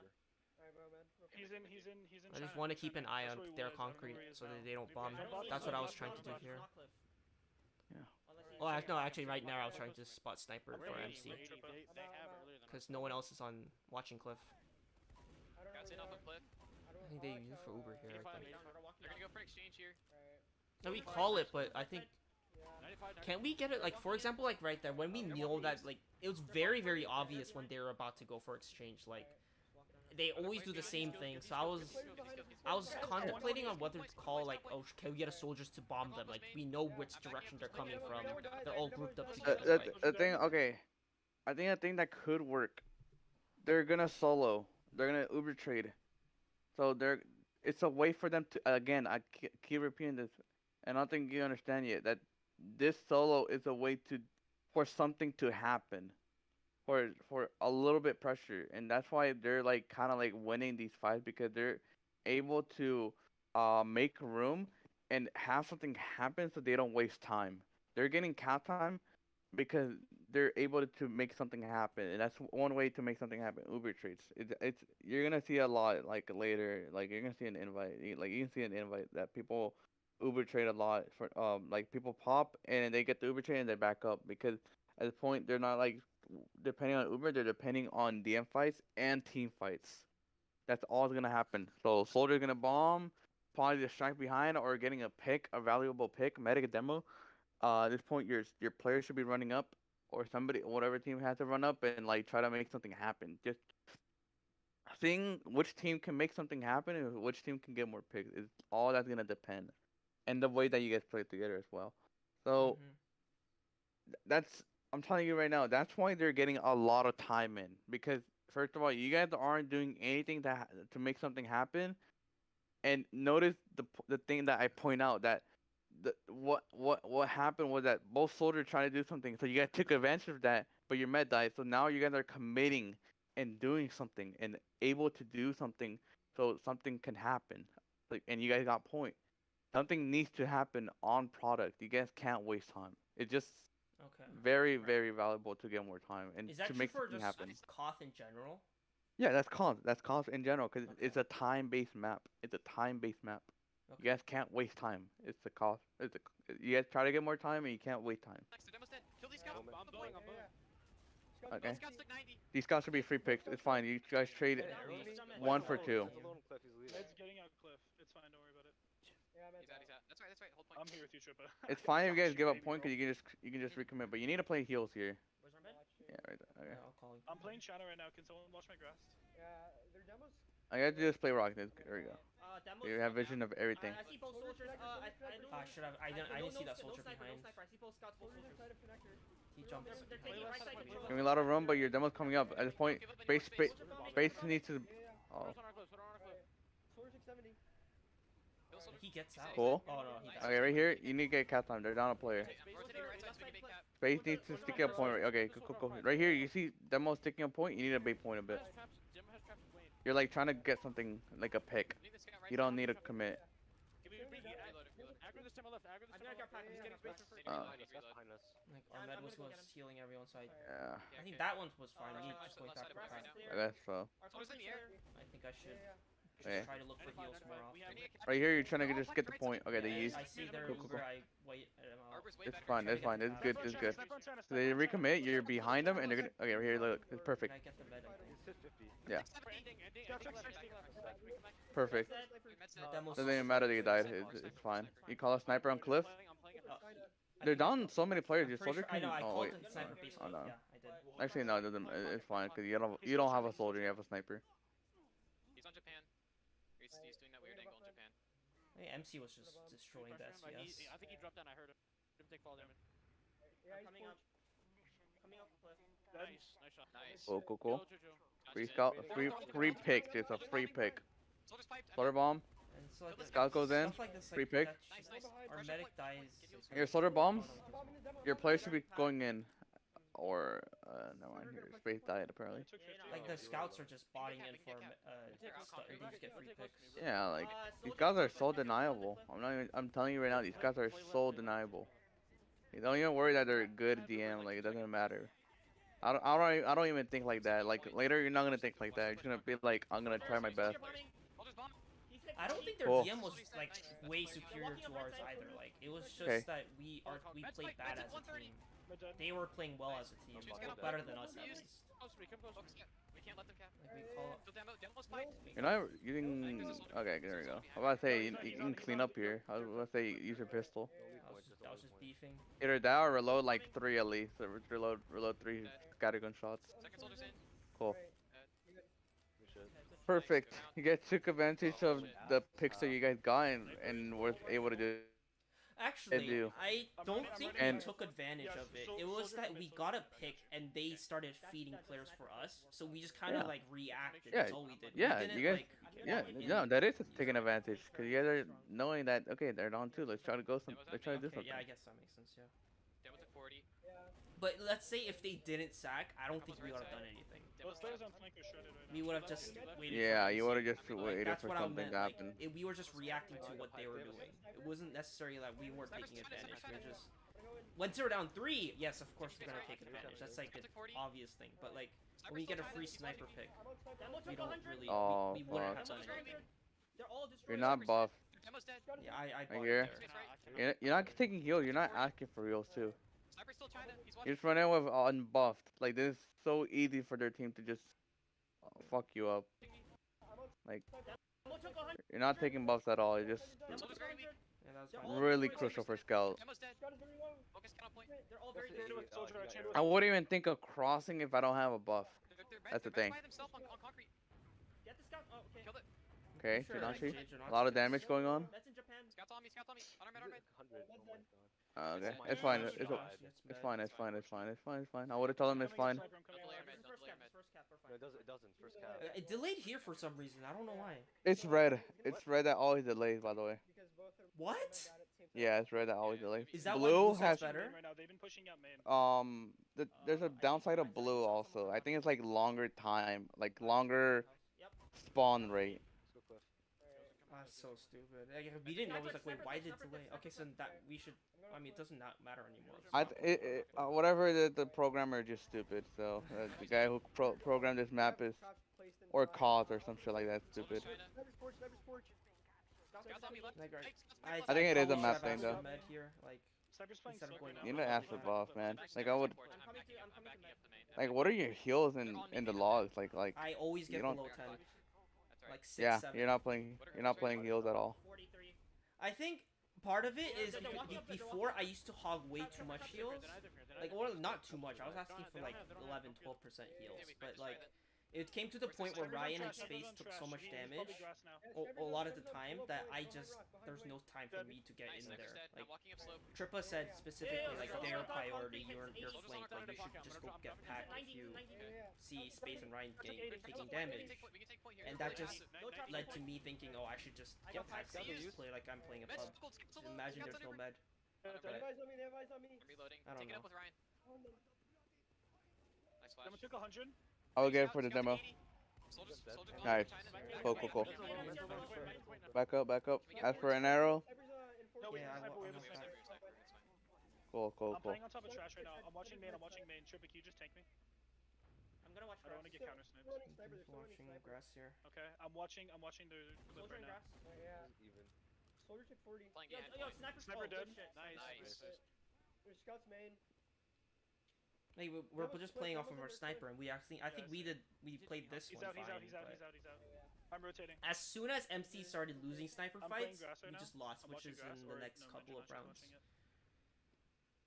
Alright, bro, man. He's in. I just China, want to he's keep an China. eye That's on where he their was, I don't know concrete where he is so now. that they don't bomb. Maybe- That's what I was trying to do here. Yeah. Oh, no, actually, right now I was trying to spot sniper for MC They have earlier than because no one else is on watching cliff. I don't Scouts in know off where of cliff. I think they use for Uber here. I think. They're gonna go for exchange here. No, we call it, but I think Yeah. 95, can we get it like for example like right there when we know that like it was very obvious when they were about to go for exchange like they always do the same thing. So I was contemplating on whether to call like oh can we get a soldiers to bomb them like we know which direction they're coming from. They're all grouped up together. Right? The thing, okay, I think a thing that could work. They're gonna solo. They're gonna Uber trade. So it's a way for them to again. I keep repeating this, and I don't think you understand yet that this solo is a way for something to happen, for a little bit pressure, and that's why they're like kind of like winning these fights because they're able to make room and have something happen so they don't waste time. They're getting cap time because they're able to make something happen, and that's one way to make something happen. Uber trades. It's you're gonna see a lot like later. Like you're gonna see an invite. Like you can see an invite that people Uber trade a lot for. Like people pop and they get the Uber trade and they back up because at this point they're not like depending on Uber. They're depending on DM fights and team fights. That's all that's gonna happen. So soldier gonna bomb, probably the strike behind or getting a pick, a valuable pick, medic demo. At this point, your player should be running up, or somebody, whatever team has to run up and like try to make something happen. Just seeing which team can make something happen and which team can get more picks is all that's gonna depend, and the way that you guys play together as well. So that's I'm telling you right now. That's why they're getting a lot of time in because first of all, you guys aren't doing anything to make something happen, and notice the thing that I point out that what happened was that both soldiers trying to do something, so you guys took advantage of that, but your med died, so now you guys are committing and doing something and able to do something, so something can happen. Like, and you guys got point. Something needs to happen on product. You guys can't waste time. It's just Okay. very valuable to get more time and Is that to true make for something just happen. Koth in general? Yeah, that's cost. That's cost in general because it's Okay. a time-based map. It's a time-based map. Okay. You guys can't waste time. It's the cost. You guys try to get more time and you can't waste time. Next, the demo's dead. Kill these scouts. I'm Bomb the blowing, point. I'm blowing. Okay. Scouts took 90. These scouts should be free picks. It's fine. You guys trade one for two. He's alone, Cliff. He's leaving. It's getting out cliff. It's fine. Don't worry about it. Yeah, man. He's out. He's out. That's right. That's right. Hold point. I'm here with you, Trippa. It's fine if you guys give up Baby point girl. because you can just recommit. But you need to play heals here. Where's our bed? Yeah, right there. Okay. Yeah, I'll call him. I'm playing Shadow right now. Can someone watch my grass? Yeah, their demos. I got to just play rock. There we go. Demos. You have vision of everything. I see both soldiers. I should have. I didn't see that soldier behind. I see both scouts. Both Soldiers soldiers. inside of connector. He jumps. They're taking right side control. Giving a lot of room, but your demo's coming up. At this point, space needs to. Yeah, yeah. Oh. Put us on our cliff. Put us on our cliff. Soldier 670. Kill soldier. He gets out. Cool. Oh no, he died. Okay, right here, you need to get cap time. They're down a player. Okay, I'm rotating right side so we can bait cap. Space needs to stick a point. Right. Okay, go. Right here, you see Demo sticking a point. You need to bait point a bit. Demo has traps Wayne. You're like trying to get something like a pick. We need this scout right You side. don't need to commit. Can we bring Reloading, aggro this Demo left? Aggro this I'm Demo gonna left. get He's getting space for Need free. to reload, need to That's reload. behind us. Like Yeah, our I'm med gonna was go get him. healing everyone's side. Yeah, I think that one was fine. Me Left just side, going left back side, for right crap. now. I guess so. Our Soldiers in the air. I think I should Okay. try to look for heals more often. Right here, you're trying to just get the point. Okay, they Yeah, use. I see their Cool. Uber. I wait them out. Arbor's way It's better. fine. Try to It's get fine. the It's cap. good. It's good. So they recommit. You're behind them, and they're gonna. Okay, right here. Look, it's Can perfect. I get the med? I think. He's hit 50. Yeah. Ending. Got Ending check, left. check, Ending check. left. We come back. Perfect. The demo's Doesn't even matter that you died. It's fine. You call a sniper on cliff. I'm playing it. They're down so many players. Your I'm pretty soldier sure, I can. know. I Oh called wait. the sniper piece. Oh no. Yeah, I did. Actually, no. It doesn't. It's fine because you don't have a soldier. You have a sniper. He's on Japan. He's doing that weird angle in Japan. I think MC was just destroying the SCS. I think he dropped down. I heard him. Didn't take fall damage. Yeah, he's Coming full. up. Coming up the cliff. Nice. Nice shot. Nice. Cool. Chill. Free scout. Free pick. It's a free pick. Soldiers piped. Soldier bomb. And so like Scout goes in, stuff like this, free like, pick. that Nice, shit- nice. Our Pressure medic point. dies. Get heals. Your soldier bombs. Bombing the demo. Your player should be going in, or never mind. Here, space died apparently. Took 50. Like the scouts are just botting in We can for get they just get free picks. Yeah, like these guys are so deniable. I'm telling you right now, these guys are so deniable. You don't even worry that they're good DM. Like it doesn't matter. I don't even think like that. Like later, you're not gonna think like that. You're just gonna be like, I'm gonna try my best. Soldiers bomb. I don't think their Cool. DM was like way superior to ours either. Like it was just Okay. that we played bad as a team. They were playing well as a team, but better than us at least. Close to me. Come close. Focus cap. We can't let them cap. Like we call Still demo's piped. You're not using. Okay, there we go. I was about to say you can clean up here. I was about to say use your pistol. I was just beefing. Either that or reload like 3 at least. Or reload 3 scattergun shots. Second soldier's in. Cool. We should. Perfect. You guys took advantage of the picks that you guys got and were able to do. Actually, do. I don't think we And- took advantage of it. It was that we got a pick and they started feeding players for us, so we just kind of Yeah. like reacted. Yeah, That's all we did. yeah, we didn't, you guys- like, Yeah, no, that is taking advantage because you guys are knowing that okay, they're down too. Let's try to go some. Let's try to do Okay, something. yeah, I guess that makes sense. Yeah. Demo took 40. But let's say if they didn't sack, I don't think we would have done anything. Those Demo's players piped. on flank are shredded right now. We would have just waited. Yeah, for you MC. would have just Like, waited That's for what I something meant. to Like, happen. we were just reacting to what they were doing. It wasn't necessarily that we weren't taking advantage. We were just once they're down 3, yes, of course we're gonna take advantage. That's like an obvious thing. But like when we get a free sniper pick, we don't really. Oh, we wouldn't have fuck. done anything. They're all destroyed. You're not buff. Demo's dead. Yeah, I bought hear. it there. Space right. You're not taking heals. You're not asking for heals too. Sniper's still trying to. He's You're watching. just running with unbuffed. Like this is so easy for their team to just fuck you up. Like you're not taking buffs at all. You're just Soldier's very weak. Yeah, that was fine. really crucial for scout. Demo's dead. Scout is very low. Focus count point. They're all very Especially, good. Soldier, you I got chained arrow. I wouldn't even think of crossing if I don't have a buff. They're That's the they're thing. by themselves on concrete. Get the scout. Oh, okay. Killed it. Okay, Sure, Jinachi. like, Jinachi A lot of does. damage going on. That's in Japan. Scouts on me. Scouts on me. On our mid, on our mid. 100. Oh my god. Okay, Oh my it's fine. gosh, It's, God. it's fine. It's fine. It's fine. It's fine. It's fine. I would have told him it's fine. Double layer mid. Double layer mid. First cap. We're No, fine. it doesn't. First cap. It delayed here for some reason. I don't know why. It's red. It's red that always delays. By the way. Because both are What? bad at the same time. Yeah, it's red that always delays. Is that Blue why blue has sounds better? Right now, they've been pushing out main. there's a downside of blue also. I think it's like longer time, like longer Yep. spawn rate. Let's go cliff. That's so stupid. Like, we didn't know. It was like, wait, why did it delay? Okay, so that we should. I mean, it doesn't not matter anymore. Whatever the programmer is just stupid. So the guy who programmed this map is Cops placed in or fire. cause or some shit like that. Stupid. Soldier's China. Sniper's porch. Sniper's porch. Scouts on me left. Like, Hey, Scouts I think it is a probably map should have thing, asked though. for med here, like, Sniper's playing Instead of smoke going right up. You now. need to ask for buff, man. Like I would, I'm backing up. I'm backing up the main. like, what are your heals in the logs? Like, I always You get don't- below 10, That's alright. like 6, yeah, 7. you're not playing heals at all. 43. I think part of it is before I used to hog way too much heals. Like, well, not too much. I was asking for like 11, 12% heals, but like it came to the Where's point where Sniper's on Ryan and trash, Space Sniper's on took trash. so much He's damage probably grass now. a lot of the time that I just there's no time for Dead. me to get Nice, in Sniper's there. dead. I'm Like walking up slope. Trippa said Yeah. specifically, Yeah, like yeah, their yeah. priority, Concrete your hits flank, like you should I'm just gonna go drop- get I'm packed gonna if you see Space and Ryan That's getting 80. taking We damage. can take point here. And It's that really just passive. No trap led to point. me thinking, oh, I should just I get got packed five and just views. play like I'm playing a Mess, pub. scouts Just alone, imagine scouts there's no everywhere. med. They have eyes on me. They have eyes on me. I'm reloading. I don't Take it know. up with Ryan. On them. Nice flash. Someone took 100. I'll get Scout- for the scout to demo. 80. Soldiers, Dead. soldiers Nice. China. Cool, cool, cool. Wait, wait, Back up, back up. Can we get As for an points? arrow. Sniper's in No, we Yeah, have I sniper. wa- We I have a was Sniper, sniper. sniper, it's fine. Cool, cool, I'm cool. playing on top of trash right now. I'm watching main. I'm watching main. Trippy, can you just tank me? I'm gonna watch I don't want to get counter sniped. Still running sniper. They're still running watching sniper. grass here. Okay, I'm watching the clip Soldier right in now. grass. Yeah. Even. Soldier took 40. Playing Yo, behind yo, point. sniper. Sniper Oh, dead. good shit. Nice. There's scouts main. Like we're just playing off of our sniper, and we actually I think we played this He's one out. He's fine. out. He's out. but He's out. He's out. Yeah. I'm rotating. As soon as MC started losing sniper I'm playing fights, grass right we now. just lost, I'm which watching is grass in the or- next no, couple of Mansion, I'm rounds. watching it.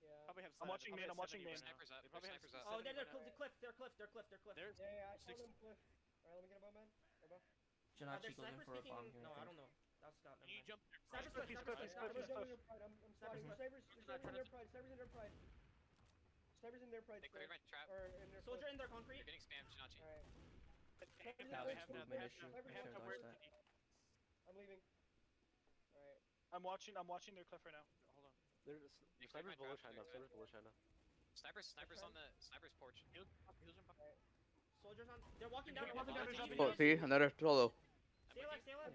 Yeah. Probably have. I'm watching main. I'm watching main now. Sniper's up. They probably have Sniper's up. Oh, they're 70 right now. cliff. They're cliff. There's Yeah, I saw Six- them cliff. Alright, let me get a bomb, man. Above. Janachi goes in for a bomb here. No, I I think. don't know. That's not. Can you jump? Sniper's cliff, he's cliff, he's cliff, he's cliff. I'm spotting. Snipers in their pride. Snipers in their pride. Snipers in their pride. They cleared my trap. Or in their Soldier cliff. in their concrete. You're getting spammed, Shinachi. Alright. That was a movement issue. Sniper We down. should have dodged that. I'm leaving. Alright. I'm watching their cliff right now. Hold on. There's You cleared my snipers below trap, China. cleared Snipers below China. Snipers on the sniper's porch. Heals him. Soldiers on. They're walking down. They're They're walking walking down, down. they're Oh, see, another solo. Stay alive. Stay alive.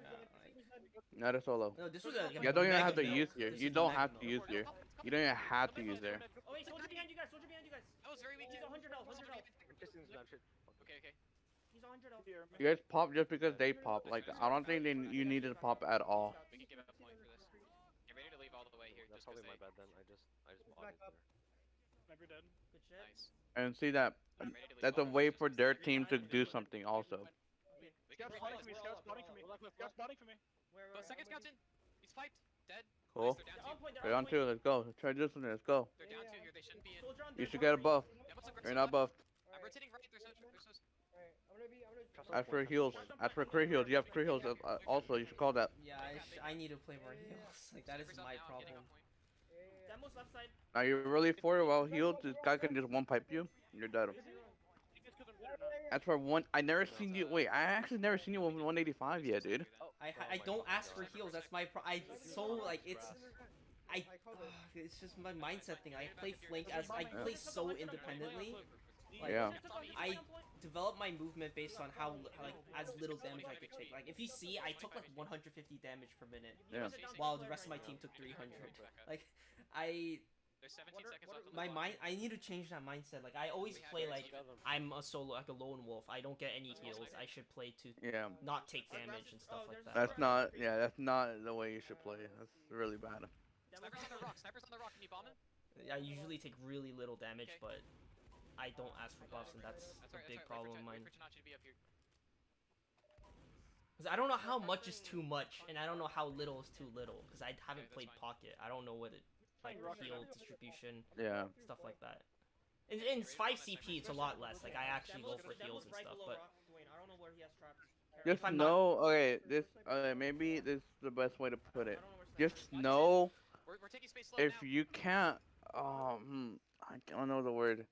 Another solo. No, this was a. You don't even have to mega use melt. here. This You is a don't mega have to melt. use here. You don't even have to use there. Oh wait, soldier behind you guys. Soldier behind you guys. That was very weak. He's 100 health. 100 health. Distance man. Shit. Okay, okay. He's 100 health. Here, You guys pop just because they pop. Like I don't think you needed to pop at all. We can give up a point for this. Get ready to leave all the way here. That's Just 'cause probably my they... bad then. I just Back bought it up. there. Sniper dead. Good shit. Nice. And see that Get ready to leave that's a all way this, for just 'cause their they're team to behind. do something also. We can Scouts refight spotting this. for me. Scouts spotting for me. Scouts spotting for me. Where? But second scout's in. He's piped. Dead. Cool. Nice, they're down They're on two. point. They're on two. Let's go. Let's try this one. Let's go. They're down two here. They shouldn't be in. Soldier on You their should get a concrete. buff. Yeah, what's You're not buffed. I'm rotating right. There's no. Alright. I'm gonna Trust As for heals, as for career heals, you have career heals. Also, you should call that. Yeah, I need to play more heals. Like that is Sniper's up my now, I'm getting problem. a point. Demo's left side. Now you're really for it well healed. This guy can just one pipe you. You're dead. As for one, I never seen you. Wait, I actually never seen you with 185 yet, dude. I don't ask for heals. That's my I so like it's it's just my mindset thing. I play flank as I play so independently. Like, Yeah. I develop my movement based on how like as little damage I could take. Like if you see, I took like 150 damage per minute, Yeah. while the rest of my team took 300. Like I There's 17 seconds left on the my clock. mind I need to change that mindset. Like I always play like I'm a solo, like a lone wolf. I don't get any heals. I should play to Yeah. not take damage and stuff like that. That's not. Yeah, that's not the way you should play. That's really bad. Sniper's on the rock. Sniper's on the rock. Can you bomb him? I usually take really little damage, Okay. but I don't ask for buffs, and that's a big problem of mine. Wait for Tanachi to be up here. 'Cause I don't know how much is too much, and I don't know how little is too little. Because I haven't that's played fine. Pocket. I don't know what it like heal distribution, Yeah. stuff like that. In 5 CP, it's a lot less. Like I actually go for heals and stuff, but I don't know where he has traps. Just know. Okay. This. Maybe this is the best way to put it. Just know We're taking space slow if now. you can't. I don't know the word.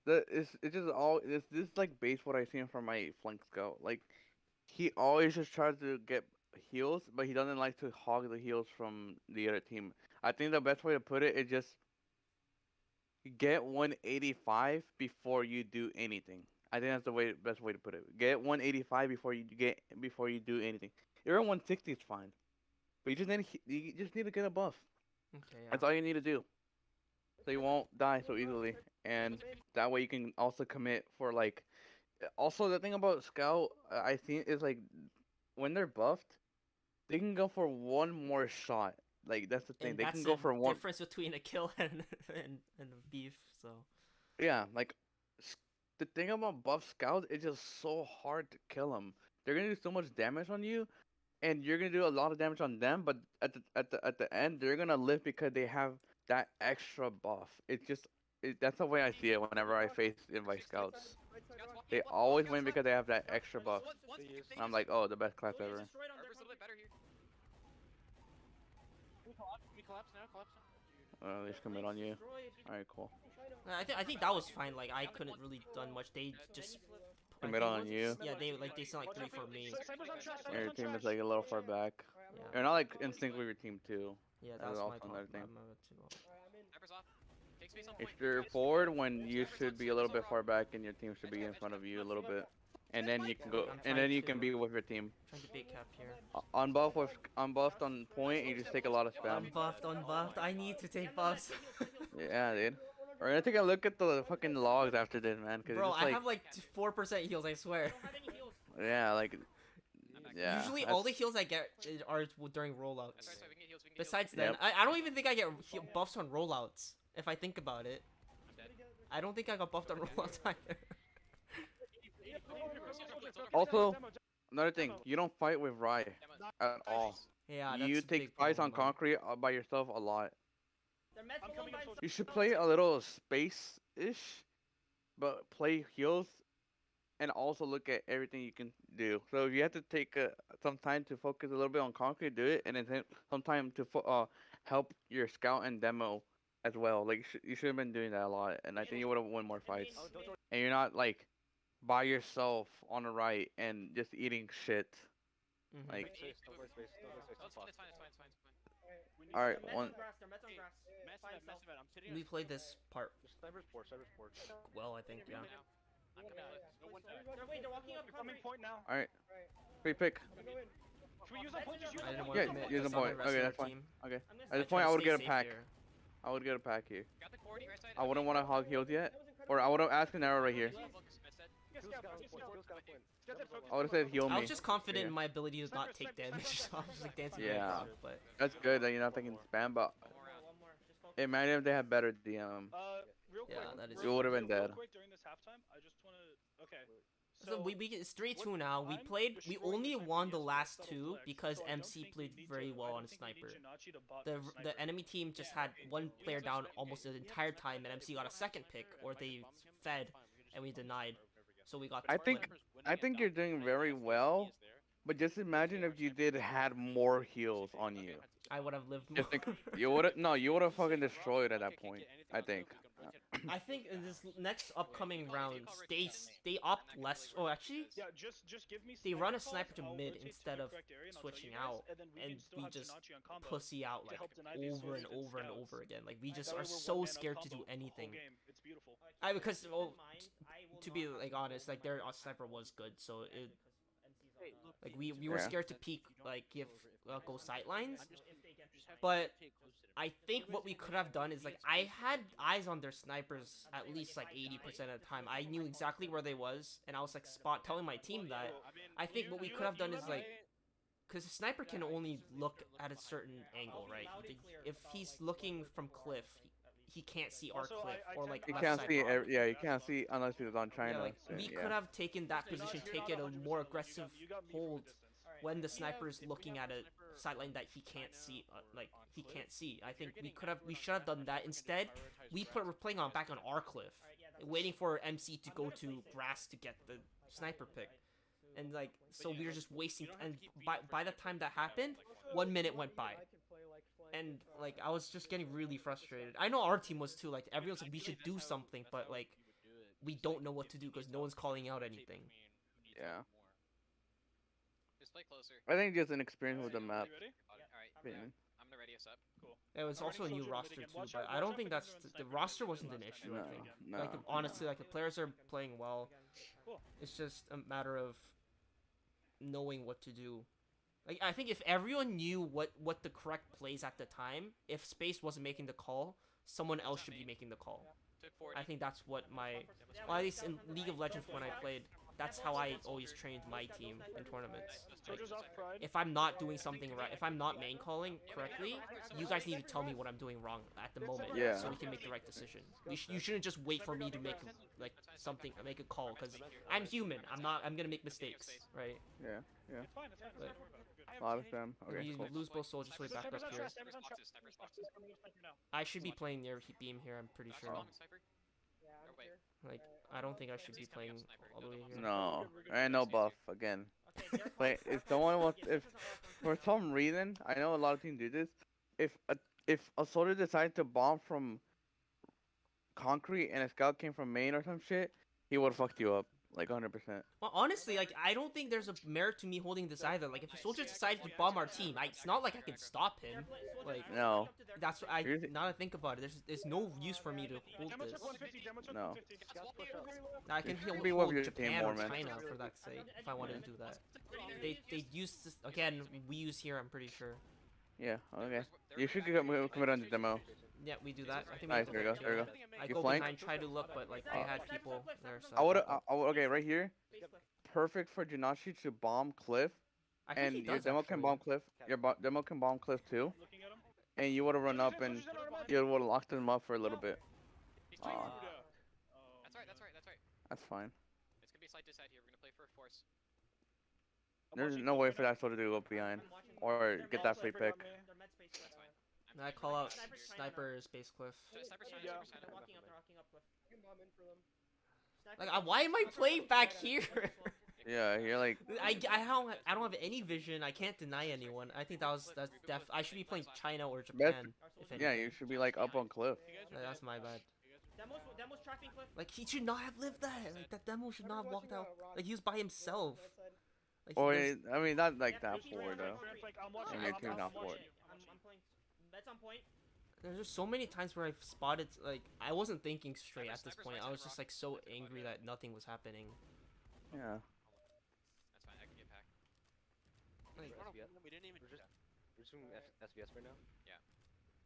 It's just all. This is like base what I seen from my flank scout. Like he always just tries to get heals, but he doesn't like to hog the heals from the other team. I think the best way to put it is just get 185 before you do anything. I think that's the best way to put it. Get 185 before you do anything. Even 160 is fine, but you just need to get a buff. Okay. That's all you need to do. So you won't die so easily, and that way you can also commit for like. Also, the thing about Scout, I think, is like when they're buffed, they can go for one more shot. Like that's the thing. And They that's can go the for one. difference between a kill and a beef. So. Yeah, like the thing about buff Scouts, it's just so hard to kill them. They're gonna do so much damage on you, and you're gonna do a lot of damage on them. But at the end, they're gonna live because they have that extra buff. It's just that's the way I see it whenever I face invite Scouts. Scouts walking They What? always What? win because they have that extra buff. One They use- they And I'm use- like, oh, the best class Soldier's ever. destroyed on their Arbiter's a little bit better here. Can we collapse now? Collapse now? Dude. They just commit on you. Destroyed. Alright, cool. I think that was fine. Like I couldn't really done much. They just I Commit think- on you. Yeah, they sent like 3 for me. Sniper's on trash. And your Sniper's on team is trash. like a little far back. Yeah. You're not like in sync with your team too. Yeah, That was that's my also top. another thing. my two. Sniper's off. Take space on point. If you're forward when you should be a little bit far back and your team should be in front of you a little bit. And then you can go and then you can be with your team. Trying to bait cap here. Unbuffed on point, you just take a lot of spam. Unbuffed. I need to take buffs. Yeah, dude. We're gonna take a look at the fucking logs after this, man. Cause Bro, it's I like, have like 4% heals. I swear. yeah, like, yeah. Usually all the that's- heals I get are during rollouts. Sorry, we can get heals. We can get heals. Besides then, Yep. I don't even think I get buffs on rollouts. If I think about it, I'm dead. I don't think I got buffed on rollouts either. Also, another thing, you don't fight with Rye at all. Yeah, You that's a take big fights on problem, man. concrete by yourself a lot. I'm coming up, soldier. You should play a little space-ish, but play heals, and also look at everything you can do. So if you have to take some time to focus a little bit on concrete, do it, and then some time to help your scout and demo as well. Like you should have been doing that a lot, and I think you would have won more fights. And you're not like by yourself on the right and just eating shit. Mhm. Like, We need- Don't play space. Don't play space. Oh, it's fine. It's fine. It's fine. It's fine. alright, Mets one. on grass, they're Mets on grass. Massive, I'm sitting We on played this part Sniper's poor. Sniper's poor. well, I think. Yeah. I'm coming out. No one died. Wait, they're walking up. You're coming point now. Alright, free pick. Should we use our point? Just use I our didn't point. want Yeah, to commit. use That's a not my point. rest Okay, of that's our fine. team. Okay. I'm gonna At this try point, to I would stay get a safe pack. here. I would get a pack here. Got the 40 right side. I wouldn't want to hog heals yet, or I would have asked an arrow right here. Yes, Skill's yeah, got a yes, point. yeah. Skill's got a point. Get that focus. I would have said heal I me. was just confident Yeah. in my ability to not Sniper, take sniper, damage, so sniper, I was just like dancing Yeah. around it, but That's good that you're not taking spam, but imagine if they had better DM. Real quick. Yeah, that is- You would've been real dead. quick during this halftime, I just want to. Okay. so we it's 3-2 what now. We time played. We destroyed only the sniper won the yesterday, last subtle two flex, because so I don't MC think played we need very to- well I on don't think we need sniper. Jinachi to bot The the sniper. enemy team just had one player down almost the entire time, and MC got a second pick, or they fed, and we denied. So we got. I split. think you're doing very well, but just imagine if you did had more heals on you. I would have lived more. Just think you would have you would have fucking destroyed at that point. I think. I think in this next upcoming rounds, they opt less. Oh, actually, Yeah, just give me. They run a sniper sniper to calls, I'll mid rotate instead the of correct area and I'll show switching you guys, out, and then and can still we have just Jinachi on combos pussy out to like help deny these over and soldiers over and scouts. over again. Like we just That way are we're so one man on scared to combo do the whole anything. game. It's beautiful. I because well, to be like honest, like their sniper was good, so it like we were Yeah. scared to peek like give go sightlines. But I think what we could have done is like I had eyes on their snipers at least like 80% of the time. I knew exactly where they was, and I was like telling my team that. I think what we could have done is like, because a sniper can only look at a certain angle, right? If he's looking from cliff, he can't see our Also, cliff I or tend like to You left can't side see. bottom. Yeah, you can't see unless he's on China. Yeah, like we yeah. could have taken that position, You're taken not a 100% more wrong. aggressive You got me from a hold distance. when the sniper is looking at a sideline that he can't see, like he can't see. I think we should have done that. Instead, we're playing on back on our cliff, waiting for MC to go to grass to get the sniper pick, and like so we were just wasting. And by the time that happened, 1 minute went by, and like I was just getting really frustrated. I know our team was too. Like everyone's like we should do something, but like we don't know what to do because no one's calling out anything. Yeah. Just play closer. I think just an experience with the map. You ready? Alright, Yeah. I'm gonna ready us up. Cool. It was I'm also a running new soldier roster mid too, again. Watch but out- I watch don't out think for that's everyone's the sniper roster mid wasn't an last issue. time. I No, think. no. Like honestly, like the players are playing well. Cool. It's just a matter of knowing what to do. Like I think if everyone knew what the correct plays at the time, if Space wasn't making the call, someone else should be making the call. Took 40. I think that's what well, at least in League of Legends when I played, that's how I always trained my team in tournaments. Like, Soldiers off pride. if I'm not doing something right, if I'm not main calling correctly, you guys need to tell me what I'm doing wrong at the moment, Yeah. so we can make the right decision. You shouldn't just wait for me to make like something, make a call, because I'm human. I'm gonna make mistakes, right? Yeah, yeah. It's fine. It's fine. But- It's fine. We're good. A lot of them. Okay, You cool. lose both soldiers, so we back Sniper's up on here. trash, sniper's on trash. Sniper's boxes. Sniper now. I should be playing near beam here. I'm pretty Sniper sure. bomb, sniper. Yeah, Or I'm wait. here. Like, I don't think I should be MC's coming playing up sniper, all the go way to here. left. No, We're good, and no That's easy. buff again. Okay, they're But fine. if someone wants, if for some reason, I know a lot of teams do this. If a soldier decides to bomb from concrete and a scout came from main or some shit, he would have fucked you up like 100%. Well, honestly, like, I don't think there's a merit to me holding this either. Like, if a soldier decides to bomb our team, it's not like I can stop him. Like, No. that's what I. Here's the- Now that I think about it, there's no use for me to hold Demo this. took 150. Demo took No. 150. Scouts push up. I can You should hold be with your team Japan more, or man. China for that sake if I wanted to do that. They use this again. We use here. I'm pretty sure. Yeah. Okay. They're You should backing commit on the demo. Yeah, we do that. I think Nice. we There do you go. that There you too. go. I You go flank? behind, try to look, but like they had people there. So I would. backed up. Okay. Right here. Perfect for Jinashi to bomb cliff, I think and he your does, demo can actually. bomb cliff. Your demo can bomb cliff too, Looking at him. and you would have run up and you would have locked them up for a little bit. He's Aw. trying to- Oh, That's right, that's right, that's right. That's fine. It's gonna be side to side here. We're gonna play for a force. There's no way for that soldier to go behind or get that free pick. That's fine. And I call out sniper space cliff. Sniper's trying, Yeah. sniper's trying. You can bomb in for them. Like, why am I playing back here? Yeah, you're like. I don't have any vision. I can't deny anyone. I think that's def. I should be playing China or Japan. If anything. Yeah, you should be like up on cliff. That's my bad. Demo's tracking cliff. Like, he should not have lived that. Like, that demo should not have walked out. Like, he was by himself. Like, Or he does- I mean, not like that forward though. I'm watching. And your I'm team's not watching. forward. I'm playing. That's on point. There's just so many times where I've spotted, like, I wasn't thinking straight at this Sniper's point. right I side was just rock. like so Sniper's angry right. that nothing was happening. Yeah. That's fine. I can get back. Like, We didn't even. We're just doing SVS right now.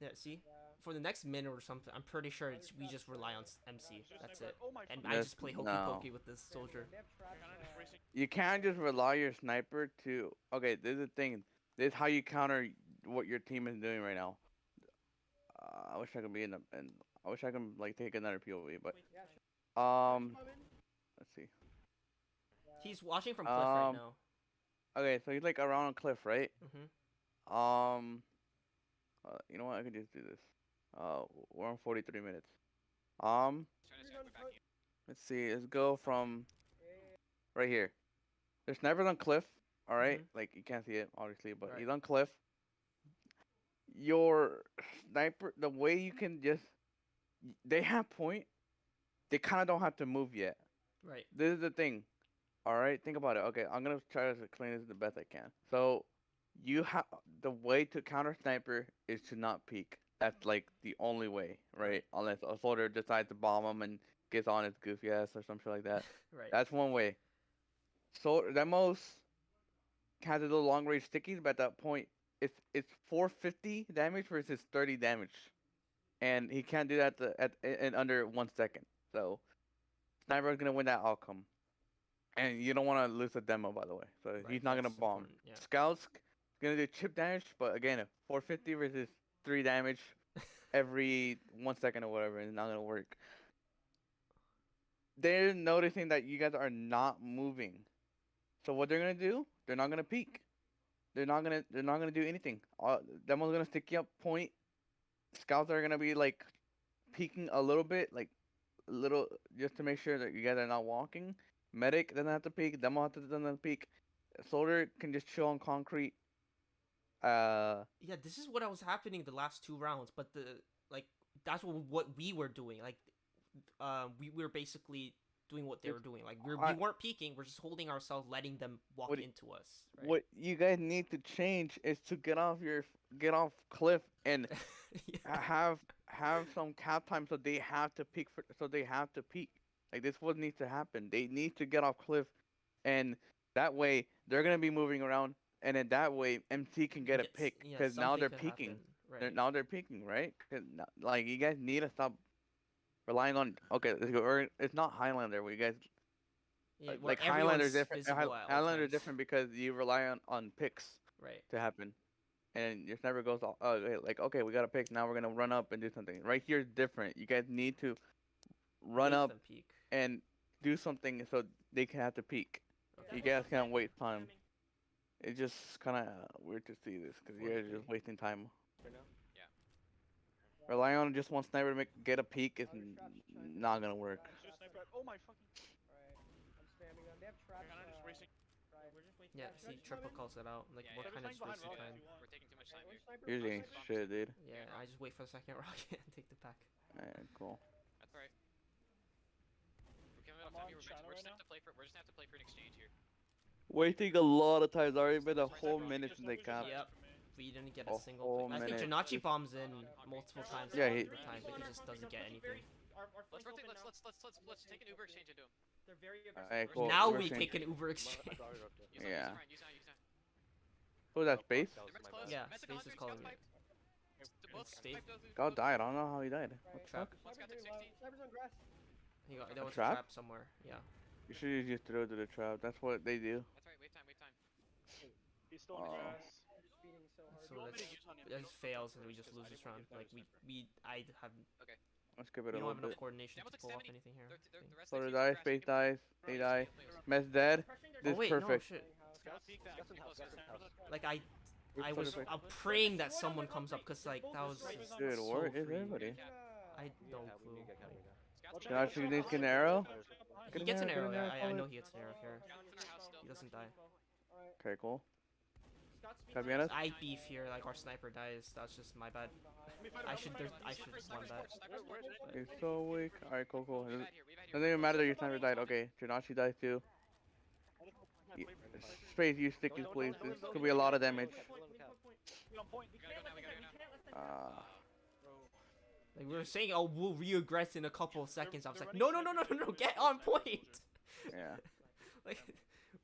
yeah, see, Yeah. for the next minute or something, I'm pretty sure we just rely on MC. That's it. Oh my And god. I Yes, just play hokey no. pokey with this soldier. They have traps. You can't just rely your sniper to. Okay, this is the thing. This is how you counter what your team is doing right now. I wish I could be in the. And I wish I could like take another POV, but Yeah, sure. let's see. He's watching from cliff right Um, now. Okay, so he's like around a cliff, right? Mm-hmm. You know what? I can just do this. We're on 43 minutes. Trying to sniper back you. Let's see. Let's go from right here. There's snipers on cliff. All right? Like you can't see it obviously, but Right. he's on cliff. Your sniper, the way you can just, they have point. They kind of don't have to move yet. Right. This is the thing. All right, think about it. Okay, I'm gonna try to explain this the best I can. So, you have the way to counter sniper is to not peek. That's like the only way, right? Unless a soldier decides to bomb him and gets on his goofy ass or some shit like that. Right. That's one way. So Demos has a little long range stickies, but at that point, it's 450 damage versus 30 damage, and he can't do that in under 1 second. So, sniper is gonna win that outcome. And you don't want to lose a demo, by the way. So Right, he's not gonna that's bomb. important, yeah. Scouts gonna do chip damage, but again, 450 versus 3 damage every 1 second or whatever is not gonna work. They're noticing that you guys are not moving. So what they're gonna do? They're not gonna peek. They're not gonna do anything. Demo's gonna stick you up point. Scouts are gonna be like peeking a little bit, like a little, just to make sure that you guys are not walking. Medic doesn't have to peek. Demo doesn't have to peek. Soldier can just chill on concrete. Yeah, this is what was happening the last 2 rounds, but that's what we were doing. Like, we were basically doing what they were doing. Like, we weren't peeking. We're just holding ourselves, letting them walk What- into us. Right? What you guys need to change is to get off cliff and Yeah. have some cap time so they have to peek Like this what needs to happen. They need to get off cliff, and that way they're gonna be moving around, and then that way MC can get a Yes, pick yeah, because now something they're could peeking. happen, Right. Now they're peeking, right? 'Cause like you guys need to stop relying on. Okay, let's go. It's not Highlander. Where you guys Yeah, where like Highlander's everyone's different. visible at all Highlander's times. different because you rely on picks Right. to happen, and your sniper goes, like, okay, we got a pick. Now we're gonna run up and do something. Right here is different. You guys need to run Make up them peek. and do something so they can have to peek. Okay. You guys can't waste time. It's just kind of weird to see this because you guys are just wasting time. Right now. Relying on just one sniper to get a peek is not gonna work. Shoot sniper. Oh my fucking. Alright. I'm spamming them. They have traps. Kinda just wasting. Right. We're just waiting. Yeah, see, triple calls it out. Like, Yeah, we're yeah, kind of Sniper's just playing behind wasting rock time. if you want. We're taking too much time here. You're getting shit, dude. Yeah, I just wait for the second rocket and take the pack. Alright, cool. That's alright. We're coming out I'm of time on here. channel We're just right gonna have to play for. We're just gonna have to play for an exchange here. Waiting a lot of times. Already been a Sniper's whole right minute Just since they sniper's just capped. Yep. for me. We didn't get A a single. whole I think minute. Janachi bombs in multiple times. Yeah, every he- time, but he just doesn't get anything. Let's rotate. Let's take an Uber exchange into him. They're very Alright, cool. Now Uber we exchange. take an Uber exchange. Use that, Yeah. Use that, use that. Who's that, Space? The Red's close. Yeah, Med's Space is Scouts calling piped. Both Space- piped those- God died. I don't know how he died. What the Trap. fuck? Let's go to Sniper's 16. Sniper's on grass. He got, there was trap? a trap somewhere. Yeah. You should just throw to the trap. That's what they do. That's right. Wait time. Wait time. He's still in the Oh. grass. I'm just feeding so hard. So that just fails and we just lose this round. Like I have Let's give it we a don't little have enough bit. coordination Demo's to pull off extending. anything here. The rest Soldier of the dies, team's Space grass. dies, they die. Mess dead. This Oh is wait, no perfect. shit. Scout peek that. Scout's in house. Scout's in house. Like I Soldier was dies. I'm praying that someone comes up because like that was just Dude, so where is free. everybody? I no Yeah, we clue. need to get Captain guy. Scouts Can I shoot this, get an arrow? He Get gets an an arrow, arrow. get an Yeah, arrow, I know solid. he gets an arrow here. Scouts in our house still. He doesn't die. Alright. Okay, cool. Can I be honest? I beef here. Like our sniper dies. That's just my bad. I should Sniper's won that. porch, Sniper's porch. He's so weak. Alright, cool, cool. We've Doesn't had here. We've had here. even matter that your sniper died. Okay, Janachi dies too. Space, you stick his please. This could be a lot of damage. Be on point. We gotta go now. We gotta go now. Like we were saying, oh, we'll regress in a couple of seconds. I was like, no, get on point. Yeah. Like,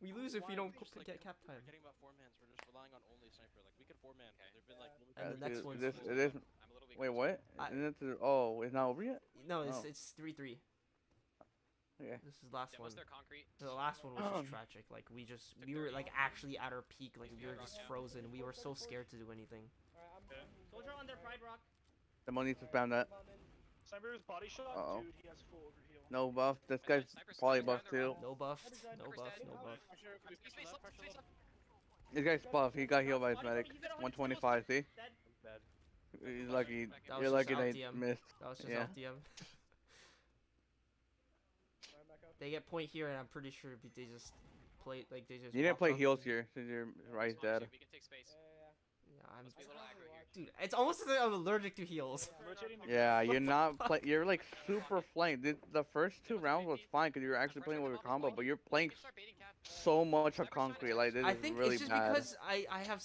we lose if we don't Just, like, get cap time. Forgetting about 4-mans, we're just relying on only sniper. Like we could 4-man. There've been like. And the next Dude, one's this, full. this, I'm a little weak. wait, what? I- Isn't it the, oh, it's not over yet? No, Oh. it's 3-3. Okay. This is the last one. Demo's their concrete. The last one was just tragic. Like we were like actually at our peak. Like we were just frozen. We were so scared to do anything. Alright, I'm Soldier on their pride rock. Someone needs to spam that. Sniper's body shot. Uh-oh. Dude, he has full overheal. No buff. This Okay, guy's Sniper's probably down buff the road. too. No buff. Sniper's No dead. buff. Sniper's No dead. buff. Space up, space up. This guy's buff. He got healed by his medic. 125. See? Bad. He's lucky. That You're was lucky just they LTM. missed. That was just Yeah. LTM. Alright, back up. They get point here, and I'm pretty sure they just play like they just. You didn't walk play up heals and- here since your right Swamp's dead. here, We can take space. Yeah, I'm. Let's be a little aggro here. Dude, it's almost as if I'm allergic to heals. Rotating the Yeah, What you're the not fuck? play. You're like super flanked. The first two rounds was fine because you were actually playing with your combo, but you're playing We can start baiting cap. so much of concrete. Like this I is think really it's just bad. because I have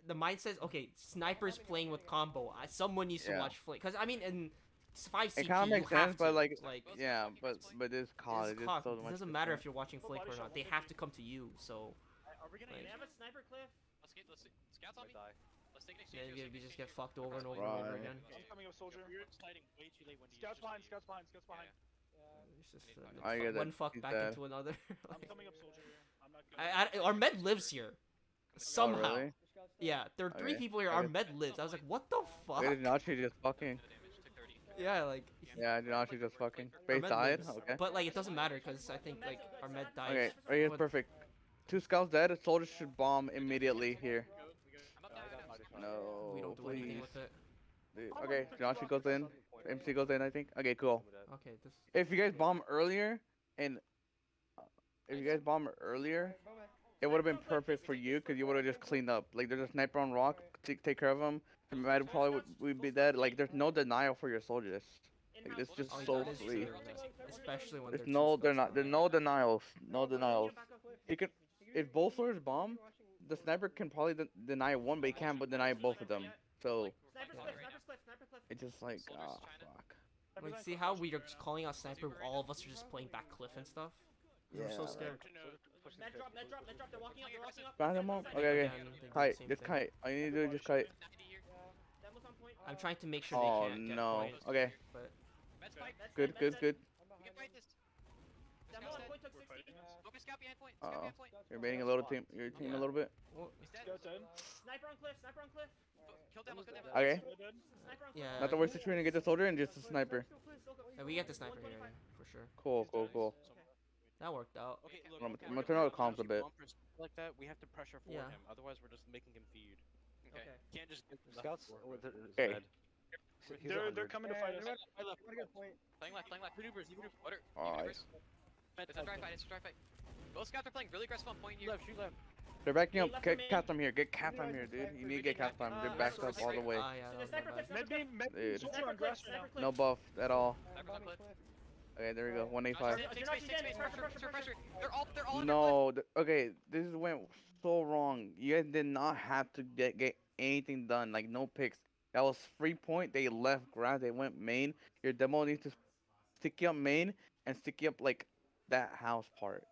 the mindset. Okay, snipers playing with combo. Someone needs to Yeah. watch flank. Cause I mean, in 5 CP, It kind of makes you have sense, but to, like, like yeah, but this COD it's is cock. so It much. doesn't matter if different. you're watching flank or not. They have to come to you. So Are we gonna Like- use They have a sniper cliff. Let's scouts on Might me. die. Let's take an Yeah, exchange. we just get fucked over and over Right. and over again. I'm coming up, soldier. You're sliding way too late when you Scouts just behind, leave. scouts behind, scouts behind. It's just I get one that. fuck He's back dead. into another. I'm Like, coming up, soldier. I'm not good. our med lives here somehow. Oh, really? Yeah, there are 3 Okay. people here. Our Okay. med lives. I was like, what the fuck? It is not you just fucking. Took 30. Yeah, like. Yeah, did not you just fucking. our Space med died. lives. Okay. But like, it doesn't matter because I think like our med died. Okay. Right here's but- perfect. 2 scouts dead. A soldier should bomb immediately here. I'm up now. No. We don't do please. anything with it. Dude, okay, Josh goes in. MC goes in, I think. Okay, cool. Okay, this. If you guys bomb earlier, and if you guys bomb earlier, it would have been perfect for you because you would have just cleaned up. Like there's a sniper on rock, take care of him. The med probably would be dead. Like there's no denial for your soldiers. Like it's just Oh, so that is free. true, yeah. Especially when There's they're no, two they're scouts not. There's on. no denials. No denials. He can, if both soldiers bomb, the sniper can probably deny one, but he can't but deny both of them. So it's just like, ah, fuck. Like, see how we are just calling out sniper? All of us are just playing back cliff and stuff. We We're so Yeah. scared. Med drop, med drop, med drop. They're walking up. They're walking up. Ban him up. Okay, okay. Again, they do the Kite. same Just thing. kite. All you need to do is just kite. 90 here. Demo's on point. I'm trying to make sure Oh they can't get no. point, Okay. but Med's pipe. Good, good, good. We can fight this. Demo on point took 60. Focus scout behind point. Scout Uh-oh. behind point. You're baiting a little team. Your team a little bit. well, He's dead. Scouts dead. Sniper on cliff. Sniper on cliff. Kill demo. Kill demo. Okay. Soldier dead. Sniper on cliff. yeah. Not the worst situation to get the soldier and just the sniper. Still cliff, still cliff. Yeah, we get the sniper here yeah, for sure. Cool, cool, cool. That worked out. Okay, look. I'm okay, gonna if turn we're out the gonna comms a keep bit. bumpers like that, we have to pressure for Yeah. him. Otherwise, we're just making him feed. Okay. Can't just get the Scouts. left Oh, forward. it's Okay. dead. They're coming to fight us. My left. What a good point. Playing left. Even Ubers. What are Alright. Ubers? It's a dry fight. It's a dry fight. Both scouts are playing really aggressive on point here. Left. Shoot left. They're backing up. Left Get remain. Captain here. Get Captain here, dude. You need to get Captain. They're backed up all the way. Ah, yeah, So that the was my sniper bad. cliff, Med Dude. soldier Sniper on cliff, grass right now. sniper cliff. No buff at all. Snipers on cliff. Okay, there we go. Josh, 185. take space. Pressure. They're all on your No, okay, this went so wrong. You guys did not have to get anything done, like no picks. That was free point. They left grass. They went main. Your demo needs to stick you up main and stick you up like that house part.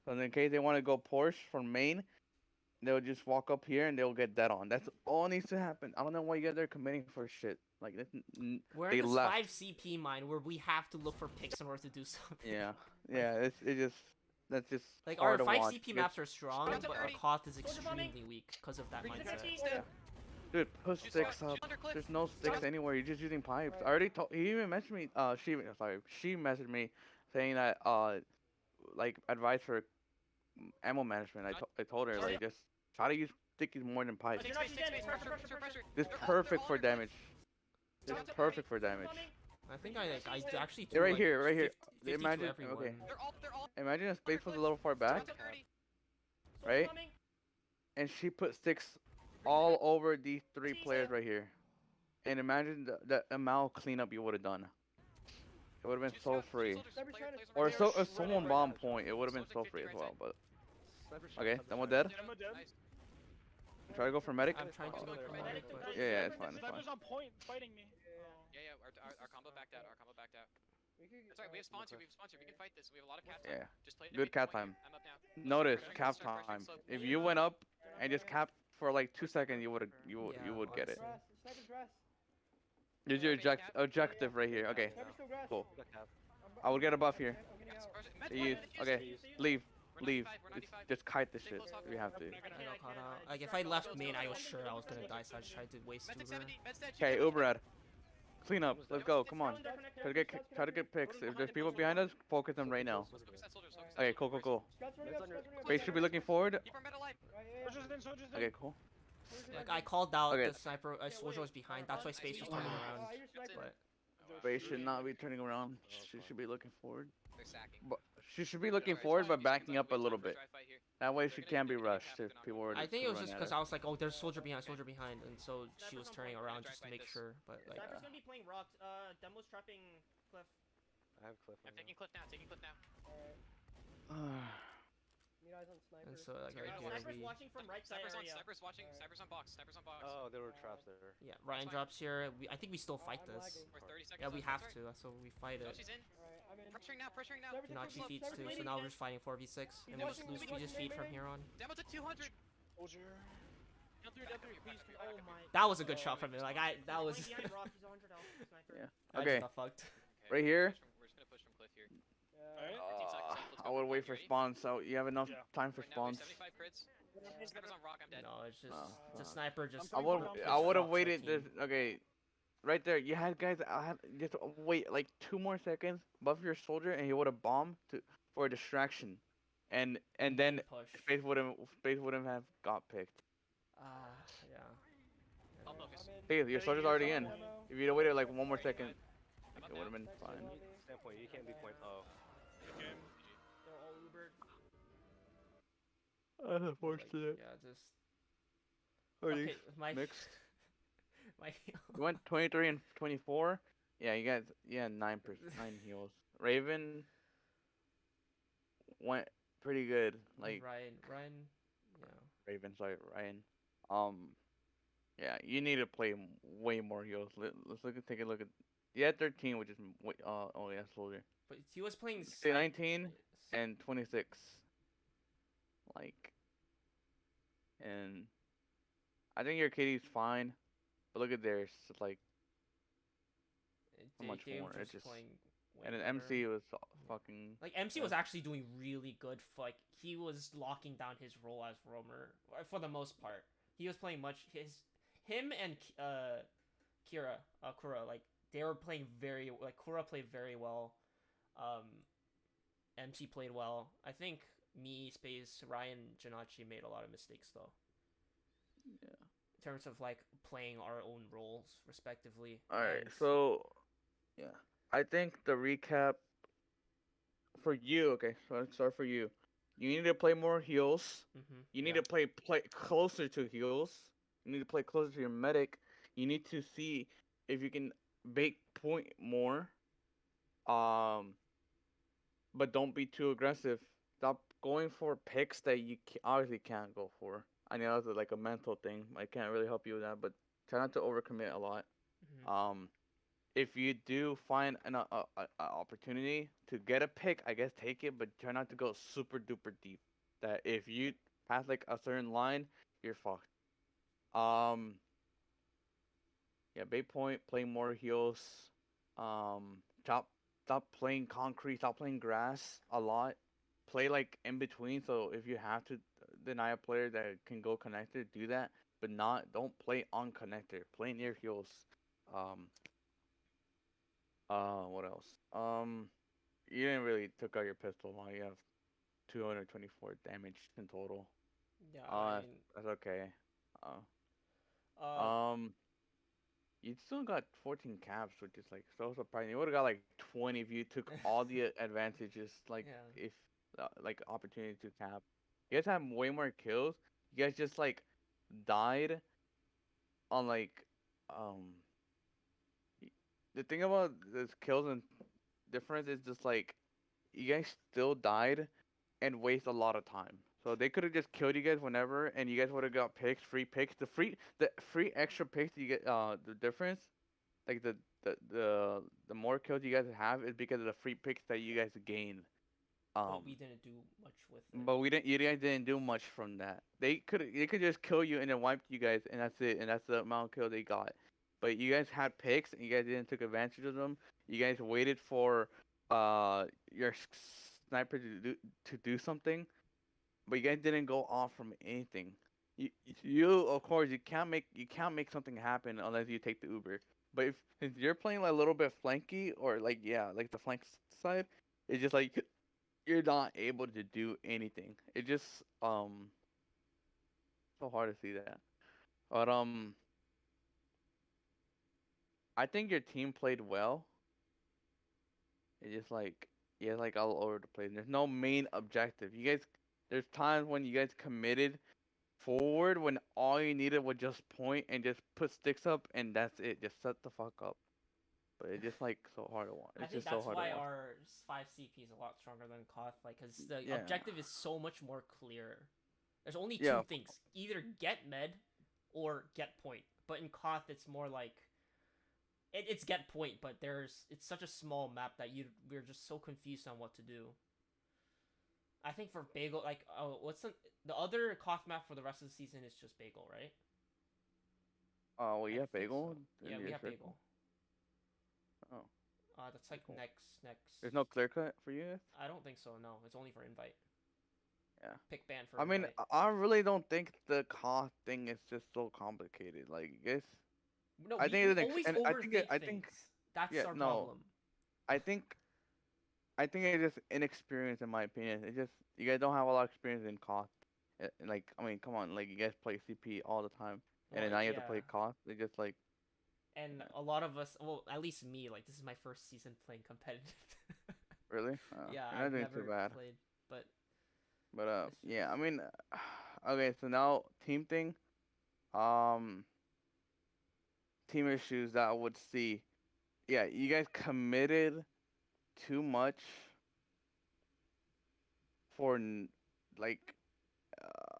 So in case they want to go Porsche from main, they'll just walk up here and they'll get dead on. That's all needs to happen. I don't know why you guys are committing for shit. Like this, We're they in this left. 5 CP mine where we have to look for picks in order to do something. yeah, that's just Like our hard to 5 watch. CP It's- maps are strong, Scouts but are our ready. Koth is Soldier bombing. extremely weak because of that Bring the mindset. 50. Dude, put Shoot sticks squad, up. shoot under cliff. There's no sticks Stop. anywhere. You're just using pipes. Right. I already told. He even messaged me. She messaged me saying that like advice for ammo management. I told her like just try to use stickies more than pipes. Take space. Pressure. This They're all- perfect they're for all under damage. This Scouts are perfect for Soldier damage. bombing. I think I actually Yeah, threw, right like, here, right here. 50 to Imagine. everyone. Okay. They're all. Imagine a space was a little far back, Scouts at 30. Soldier Right? bombing. and she put sticks all over these 3 players right here. And imagine the amount of cleanup you would have done. It would have been Shoot so scouts, shoot free. soldiers, Sniper's player- trying to- players Or right so there. if someone bomb point, it would have been so Soldier free 50 as right well. side. But okay, demo dead. Demo dead. Nice. Try to go for medic. I'm trying to Oh, go they're for right. medic, but Yeah, it's fine. It's fine. Sniper's on point, fighting me. Yeah. Our combo backed out. We could That's right. We have sponsor. We can fight this. We have a lot of cat Yeah. time. Just play. Good cap time. I'm up now. Notice Pressure, cap pressure, pressure, time. slow. If you went up and just capped for like 2 seconds, you would get it. Grass. Sniper's grass. Here's your Sniper's cap. objective right here. Okay, Sniper's still grass. cool. I'm I would get a buff here. I'm getting Yes, out. pressure. Med You- fight, okay, medic, use. leave, We're leave. 95, we're It's 95. just kite the Stay shit close, if you have to. I got caught out. Like if I left main, I was sure I was gonna die, so I just tried to waste Med Uber. 70. Med stat, Okay, shoot. Uber ad. Clean up. Let's go. Come on. Scouts Try to get picks. If there's people behind us, focus them right now. Focus that soldiers, focus that Okay, soldiers. cool. Scouts running up. Scouts running up. They should be looking forward. Keep our med alive. Right, yeah. Soldiers in, soldiers in. Okay, cool. Like I called out Okay. the sniper, soldier was behind. That's why space was turning around. I hear sniper. But They should not be turning around. She should be looking forward. They're sacking. But she should be looking forward, but backing up a little bit. Fight here. That way They're she gonna- can be they're gonna rushed cap if the people were. I think it was running just at because her. I was like, oh, there's soldier behind, and so she was turning around Try just to fight make this. sure. But like, Sniper's gonna be playing rocks. Demo's trapping cliff. I have cliff. I'm taking cliff now. Alright. Need eyes on sniper. and so like Sorry, right Sniper's here we, watching from right side Snipers on. area. Snipers watching. Alright. Snipers on box. Snipers on box. Oh, there were traps there. yeah, Ryan fine. drops here. I think we still fight I'm this. lagging. We're 30 seconds. Yeah, we left, have that's to. That's what we fight it. right. Joshy's in. Alright, I'm in. Pressuring now. Sniper's in Nachi front, feeds sniper's too, so bleeding. now we're just fighting 4v6, and we just watching- lose. he's We just watching feed from main. here on. Demo to 200. Soldier. Down 3, please. Oh my. That was a good shot from him. Like that was. He's playing behind rock. He's 100 health. Sniper. Yeah. I just Okay. got fucked. Right here. We're just gonna push from cliff here. Yeah. Alright. 15 seconds left, let's I go would for wait it. for You ready? spawns, so you have enough Yeah. time for Right now we have spawns. 75 crits. Snipers on rock. I'm dead. No, it's just Oh, the fuck. sniper just. I I'm would pretty I would have Fox waited team. this okay. Right there, you had guys I had just wait like 2 more seconds, buff your soldier and he would have bombed for a distraction. And then push. space wouldn't have got picked. Yeah. I'll focus. I'm in. Hey, your soldier's already in. Demo. If you'd have waited like 1 more Ready, second, I'm it up would have now. been fine. Standpoint, you can't be point. Oh. Okay. They're all Ubered. Like, yeah, just. Okay, my mixed? my You went 23 and 24. Yeah, you guys. Yeah, 9 heals. Raven went pretty good. Like Ryan, yeah. Raven, sorry, Ryan. Yeah, you need to play way more heals. Let's take a look at. You had 13, which is oh yeah, soldier. But he was playing. Say 19 and 26. Like, and I think your KD's fine, but look at theirs. It's like, They, much they more, were it's just just- playing. way and then better. MC was fucking. Like MC was actually doing really good. Like he was locking down his role as roamer for the most part. He was playing him and Kura, like they were playing Kura played very well. MC played well. I think me, Space, Ryan, Janachi made a lot of mistakes though. Yeah. terms of like playing our own roles respectively. All right, And so yeah, I think the recap for you. Okay, so let's start for you. You need to play more heals. You need yeah. to play closer to heals. You need to play closer to your medic. You need to see if you can bait point more. Um, but don't be too aggressive. Stop going for picks that you obviously can't go for. I know that's like a mental thing. I can't really help you with that, but try not to overcommit a lot. Mhm. If you do find a opportunity to get a pick, I guess take it, but try not to go super duper deep. That if you pass like a certain line, you're fucked. Um, yeah, bait point, play more heals. Stop stop playing concrete, stop playing grass a lot. Play like in between. So if you have to deny a player that can go connector, do that. But don't play on connector. Play near heals. Um, what else? You didn't really took out your pistol. Now you have 224 damage in total. Yeah, I That's, mean, that's okay. uh, Um, you still got 14 caps, which is like so surprising. You would have got like 20 if you took all the advantages, like yeah. if like opportunity to cap. You guys have way more kills. You guys just like died on like um. The thing about this kills and difference is just like you guys still died and waste a lot of time. So they could have just killed you guys whenever, and you guys would have got picks, free picks. The free extra picks you get. The difference, like the more kills you guys have is because of the free picks that you guys gain. But we Um, didn't do much with it. but we didn't. You guys didn't do much from that. They could just kill you and then wipe you guys, and that's it. And that's the amount of kill they got. But you guys had picks, and you guys didn't take advantage of them. You guys waited for your sniper to do something, but you guys didn't go off from anything. You of course you can't make something happen unless you take the Uber. But if you're playing like a little bit flanky or like yeah like the flank side, it's just like you're not able to do anything. It just so hard to see that. But I think your team played well. It's just like yeah like all over the place. There's no main objective. You guys there's times when you guys committed forward when all you needed was just point and just put sticks up and that's it. Just set the fuck up. But it's just like so hard to watch. I It's think just so that's hard why to watch. our 5 CP is a lot stronger than Koth, like, because the Yeah. objective is so much more clear. There's only two Yeah. things: either get med or get point. But in Koth, it's more like it's get point, but it's such a small map that we're just so confused on what to do. I think for Bagel, like, oh, what's the other Koth map for the rest of the season is just Bagel, right? Oh well, I you have think bagel. so. in Yeah, we your have circle? Bagel. Oh, That's like cool. next. there's no clear cut for you guys. I don't think so. No, it's only for invite. Yeah. Pick ban for I mean, invite. I really don't think the cost thing is just so complicated. Like, you guys, No, I we, think we it's always and overthink I things. think That's yeah our no, problem. I think it's just inexperience in my opinion. It's just you guys don't have a lot of experience in cost. Like, I mean, come on, like you guys play CP all the time, and Well, then now you have to yeah. play cost. They just like And a lot of us, well, at least me, like, this is my first season playing competitive. really. Yeah, You're not I've doing never too bad. played, but But it's yeah, I just- mean, okay, so now team thing, um, team issues that I would see. Yeah, you guys committed too much for like, uh,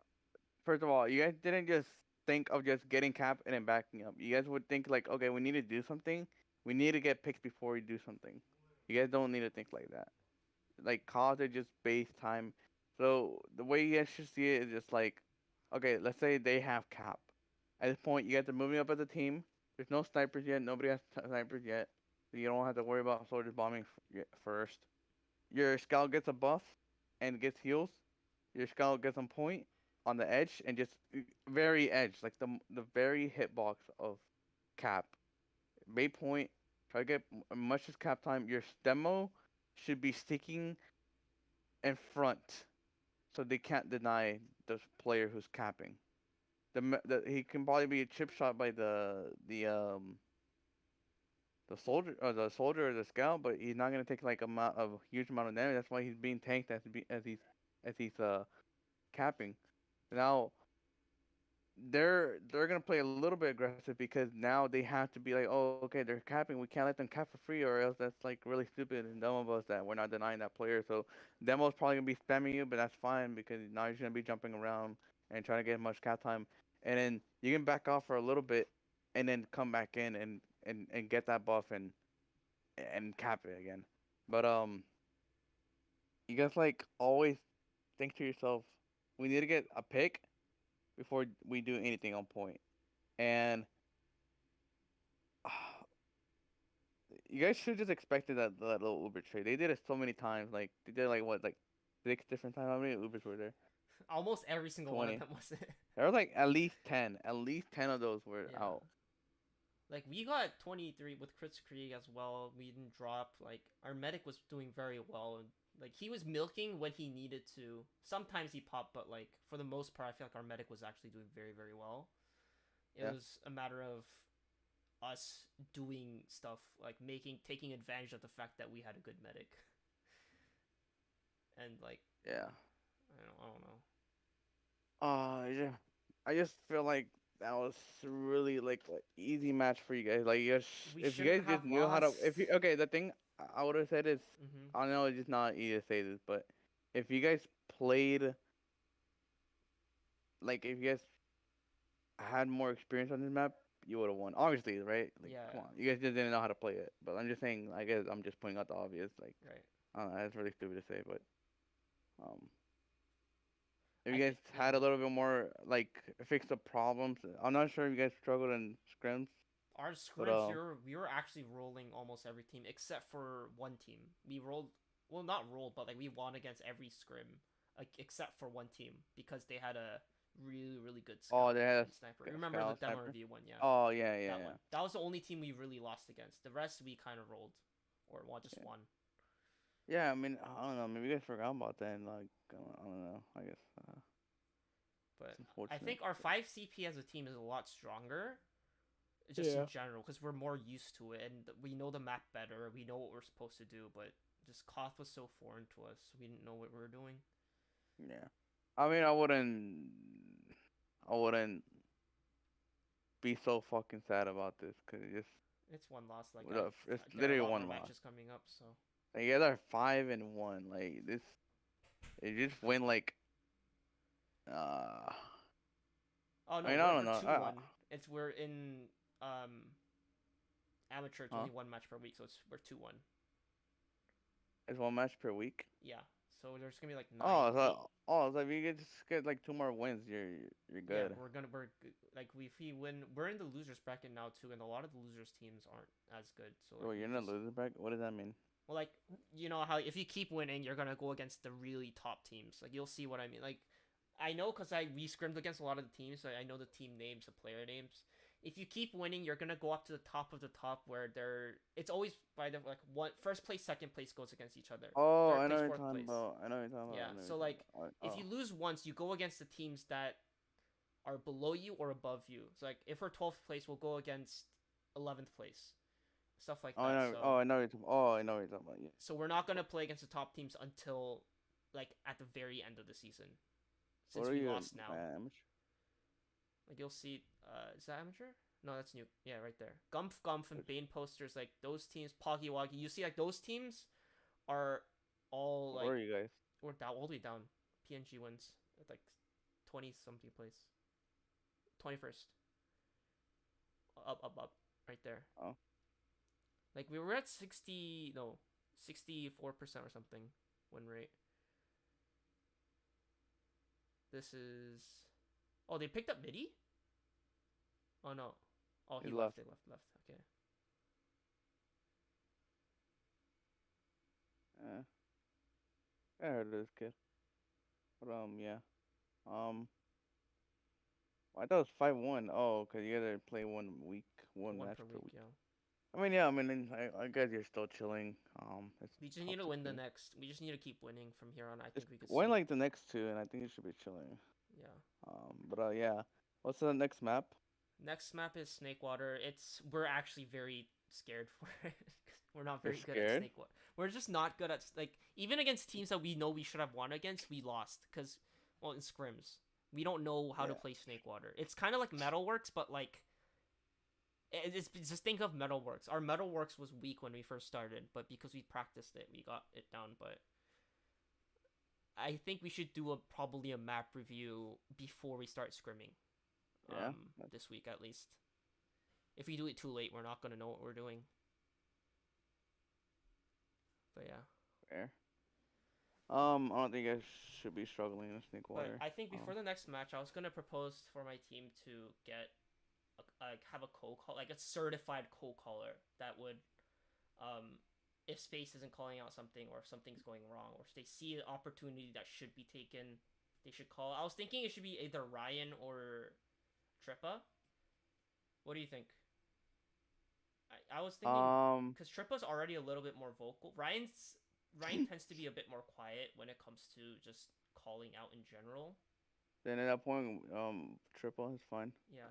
first of all, you guys didn't just think of just getting cap and then backing up. You guys would think like, okay, we need to do something. We need to get picks before we do something. You guys don't need to think like that. Like calls are just base time. So the way you guys should see it is just like, okay, let's say they have cap. At this point, you guys are moving up as a team. There's no snipers yet. Nobody has snipers yet. So you don't have to worry about soldiers bombing first. Your scout gets a buff and gets heals. Your scout gets on point on the edge and just very edge, like the very hitbox of cap. Bay point. Try to get much as cap time. Your demo should be sticking in front, so they can't deny the player who's capping. he can probably be a chip shot by the soldier or the scout, but he's not gonna take like a huge amount of damage. That's why he's being tanked as he's capping. Now they're gonna play a little bit aggressive because now they have to be like, oh, okay, they're capping. We can't let them cap for free, or else that's like really stupid and dumb of us that we're not denying that player. So Demo's probably gonna be spamming you, but that's fine because now you're gonna be jumping around and trying to get as much cap time, and then you can back off for a little bit, and then come back in and get that buff and cap it again. But you guys like always think to yourself, we need to get a pick before we do anything on point. And you guys should just expected that little Uber trade. They did it so many times. Like they did like what, like 6 different times. How many Ubers were there? Almost every single one 20. of them was it. There was like at least 10. At least 10 of those were Yeah. out. Like we got 23 with Chris Krieg as well. We didn't drop. Like our medic was doing very well, and like he was milking when he needed to. Sometimes he popped, but like for the most part, I feel like our medic was actually doing very very well. It Yeah. was a matter of us doing stuff like taking advantage of the fact that we had a good medic. And like Yeah. I don't know. Yeah. I just feel like that was really like easy match for you guys. Like you guys, We if you guys shouldn't just have knew how to, if you lost. okay, the thing I would have said is, Mhm. I know it's just not easy to say this, but if you guys played, like if you guys had more experience on this map, you would have won. Obviously, right? Like, Yeah. come on, you guys just didn't know how to play it. But I'm just saying, I guess I'm just pointing out the obvious. Like, Right. I don't know, that's really stupid to say, but if I you guys think- had yeah. a little bit more like fix the problems, I'm not sure if you guys struggled in scrims. Our scrims, But, we were actually rolling almost every team except for one team. We rolled, well, not rolled, but like we won against every scrim, like except for one team because they had a really really good Oh, scout they had a and sniper. sc- Remember scout, the demo sniper? review one? Yeah. Oh yeah, yeah, that yeah. one. That was the only team we really lost against. The rest we kind of rolled, or just Yeah. won. Yeah, I mean, I don't know. Maybe you guys forgot about that. And like, I don't know. I guess. But It's I unfortunate. think our 5 CP as a team is a lot stronger. Just Yeah. in general, because we're more used to it and we know the map better. We know what we're supposed to do, but just Koth was so foreign to us. We didn't know what we were doing. Yeah. I mean, I wouldn't be so fucking sad about this because It's one loss. Like it's there are literally a lot one more loss. matches coming up, so Like, you guys are 5-1. Like this, you just win like. oh no, I mean, we're, I don't we're know. 2-1. We're in amateur. It's Huh? only one match per week, so we're 2-1. It's one match per week. Yeah, so there's gonna be like 9. So if you get just get like 2 more wins, you're good. Yeah, like if we win, we're in the losers bracket now too, and a lot of the losers teams aren't as good. So Oh, like, you're in a loser bracket. What does that mean? well, like you know how if you keep winning, you're gonna go against the really top teams. Like you'll see what I mean. Like I know because we scrimmed against a lot of the teams, so I know the team names, the player names. If you keep winning, you're gonna go up to the top of the top where it's always by the like first place, second place goes against each other. Oh, Third I know place, what you're fourth talking place. about. I know what you're talking about. Yeah, I know what so, you're like, talking If about. you lose once, you go against the teams that are below you or above you. So like if we're 12th place, we'll go against 11th place, stuff like that. I know. So, Oh, I know what you're talking. Oh, I know what you're talking about. Yeah. so we're not gonna play against the top teams until like at the very end of the season, since What are we you, lost now. amateur? Like you'll see, is that amateur? No, that's new. Yeah, right there. Gumph and Bane posters, like those teams, Poggy Woggy. You see, like those teams are all like Where are you guys? we're down all the way down. PNG wins at like 20 something place. 21st. Up, right there. Oh. Like we were at 64% or something win rate. This is. Oh, they picked up Midi? Oh no. Oh, he He left. left. They left. Okay. I heard of this kid. But yeah. I thought it was 5-1. Oh, cause you gotta play one One match per per week, week. yeah. I mean, yeah. I mean, I guess you're still chilling. It's We just top need to win the 16. next. We just need to keep winning from here on. I Just think we could win see. like the next 2, and I think you should be chilling. Yeah. But yeah. What's the next map? Next map is Snakewater. We're actually very scared for it. We're not You're very good at scared? Snakewater. We're just not good at like even against teams that we know we should have won against, we lost because well in scrims we don't know how to Yeah. play Snakewater. It's kind of like Metalworks, but like just think of Metalworks. Our Metalworks was weak when we first started, but because we practiced it, we got it down. But I think we should do probably a map review before we start scrimming. Yeah, This week at least. If we do it too late, we're not gonna know what we're doing. But yeah. Fair. I don't think I should be struggling in Snakewater. But I think before the next match, I was gonna propose for my team to get, have a co-call, like a certified co-caller that would, if Space isn't calling out something or if something's going wrong or if they see an opportunity that should be taken, they should call. I was thinking it should be either Ryan or Trippa. What do you think? I was thinking because Trippa's already a little bit more vocal. Ryan tends to be a bit more quiet when it comes to just calling out in general. Then at that point, triple is fine. Yeah,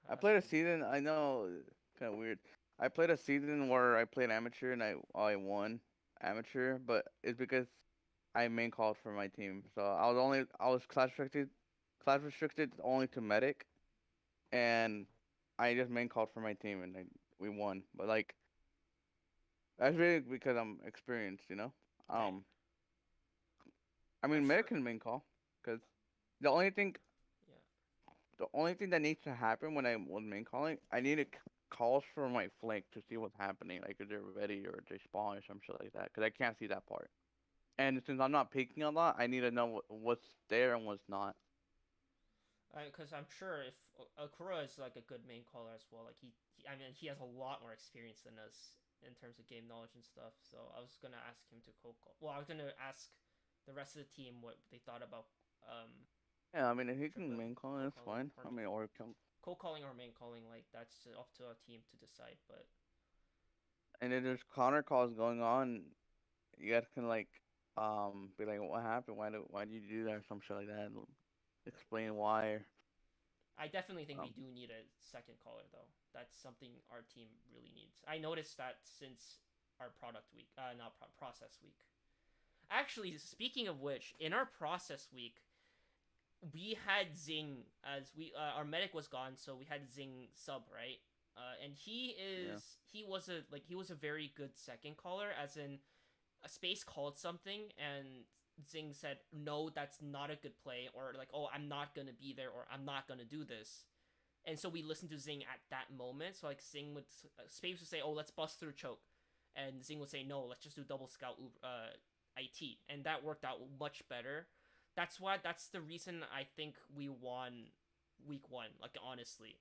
I played a season. I know, kind of weird. I played a season where I played amateur and I won amateur, but it's because I main called for my team. So I was class restricted only to medic, and I just main called for my team and we won. But like, that's really because I'm experienced, you know. I mean, medic can main call, cause the only thing that needs to happen when I was main calling, I needed calls from my flank to see what's happening, like if they're ready or if they spawn or some shit like that, because I can't see that part. And since I'm not peeking a lot, I need to know what's there and what's not. Because I'm sure if Akura is like a good main caller as well, like I mean, he has a lot more experience than us in terms of game knowledge and stuff. So I was gonna ask him to co-call. Well, I was gonna ask the rest of the team what they thought about Yeah, I mean, if he can main call, that's fine. I mean, or co-calling or main calling, like that's up to a team to decide. But and if there's counter calls going on, you guys can like be like, what happened? Why did you do that or some shit like that? Explain why. I definitely think we do need a second caller though. That's something our team really needs. I noticed that since our product week, not process week. Actually, speaking of which, in our process week, we had Zing as our medic was gone, so we had Zing sub, right? And he was a very good second caller, as in a Space called something and Zing said, no, that's not a good play, or like, oh, I'm not gonna be there, or I'm not gonna do this. And so we listened to Zing at that moment. So like Space would say, oh, let's bust through choke, and Zing would say, no, let's just do double scout IT, and that worked out much better. That's the reason I think we won week 1. Like honestly,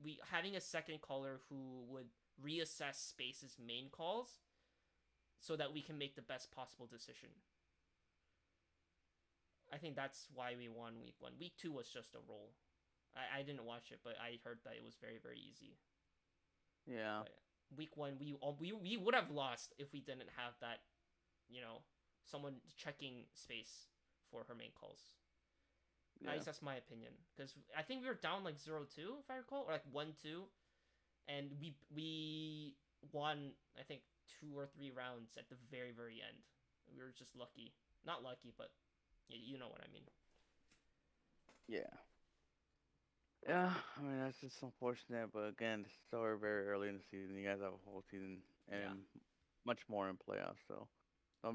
we having a second caller who would reassess Space's main calls, so that we can make the best possible decision. I think that's why we won week 1. Week 2 was just a roll. I didn't watch it, but I heard that it was very, very easy. Yeah. But week 1, we would have lost if we didn't have that, someone checking Space for her main calls. Yeah. At least that's my opinion. Because I think we were down like 0-2, if I recall, or like 1-2. And we won, I think, 2 or 3 rounds at the very, very end. We were just lucky. Not lucky, but you know what I mean. Yeah. Yeah, I mean, that's just unfortunate, but again, it's still very early in the season. You guys have a whole season and much more in playoffs, so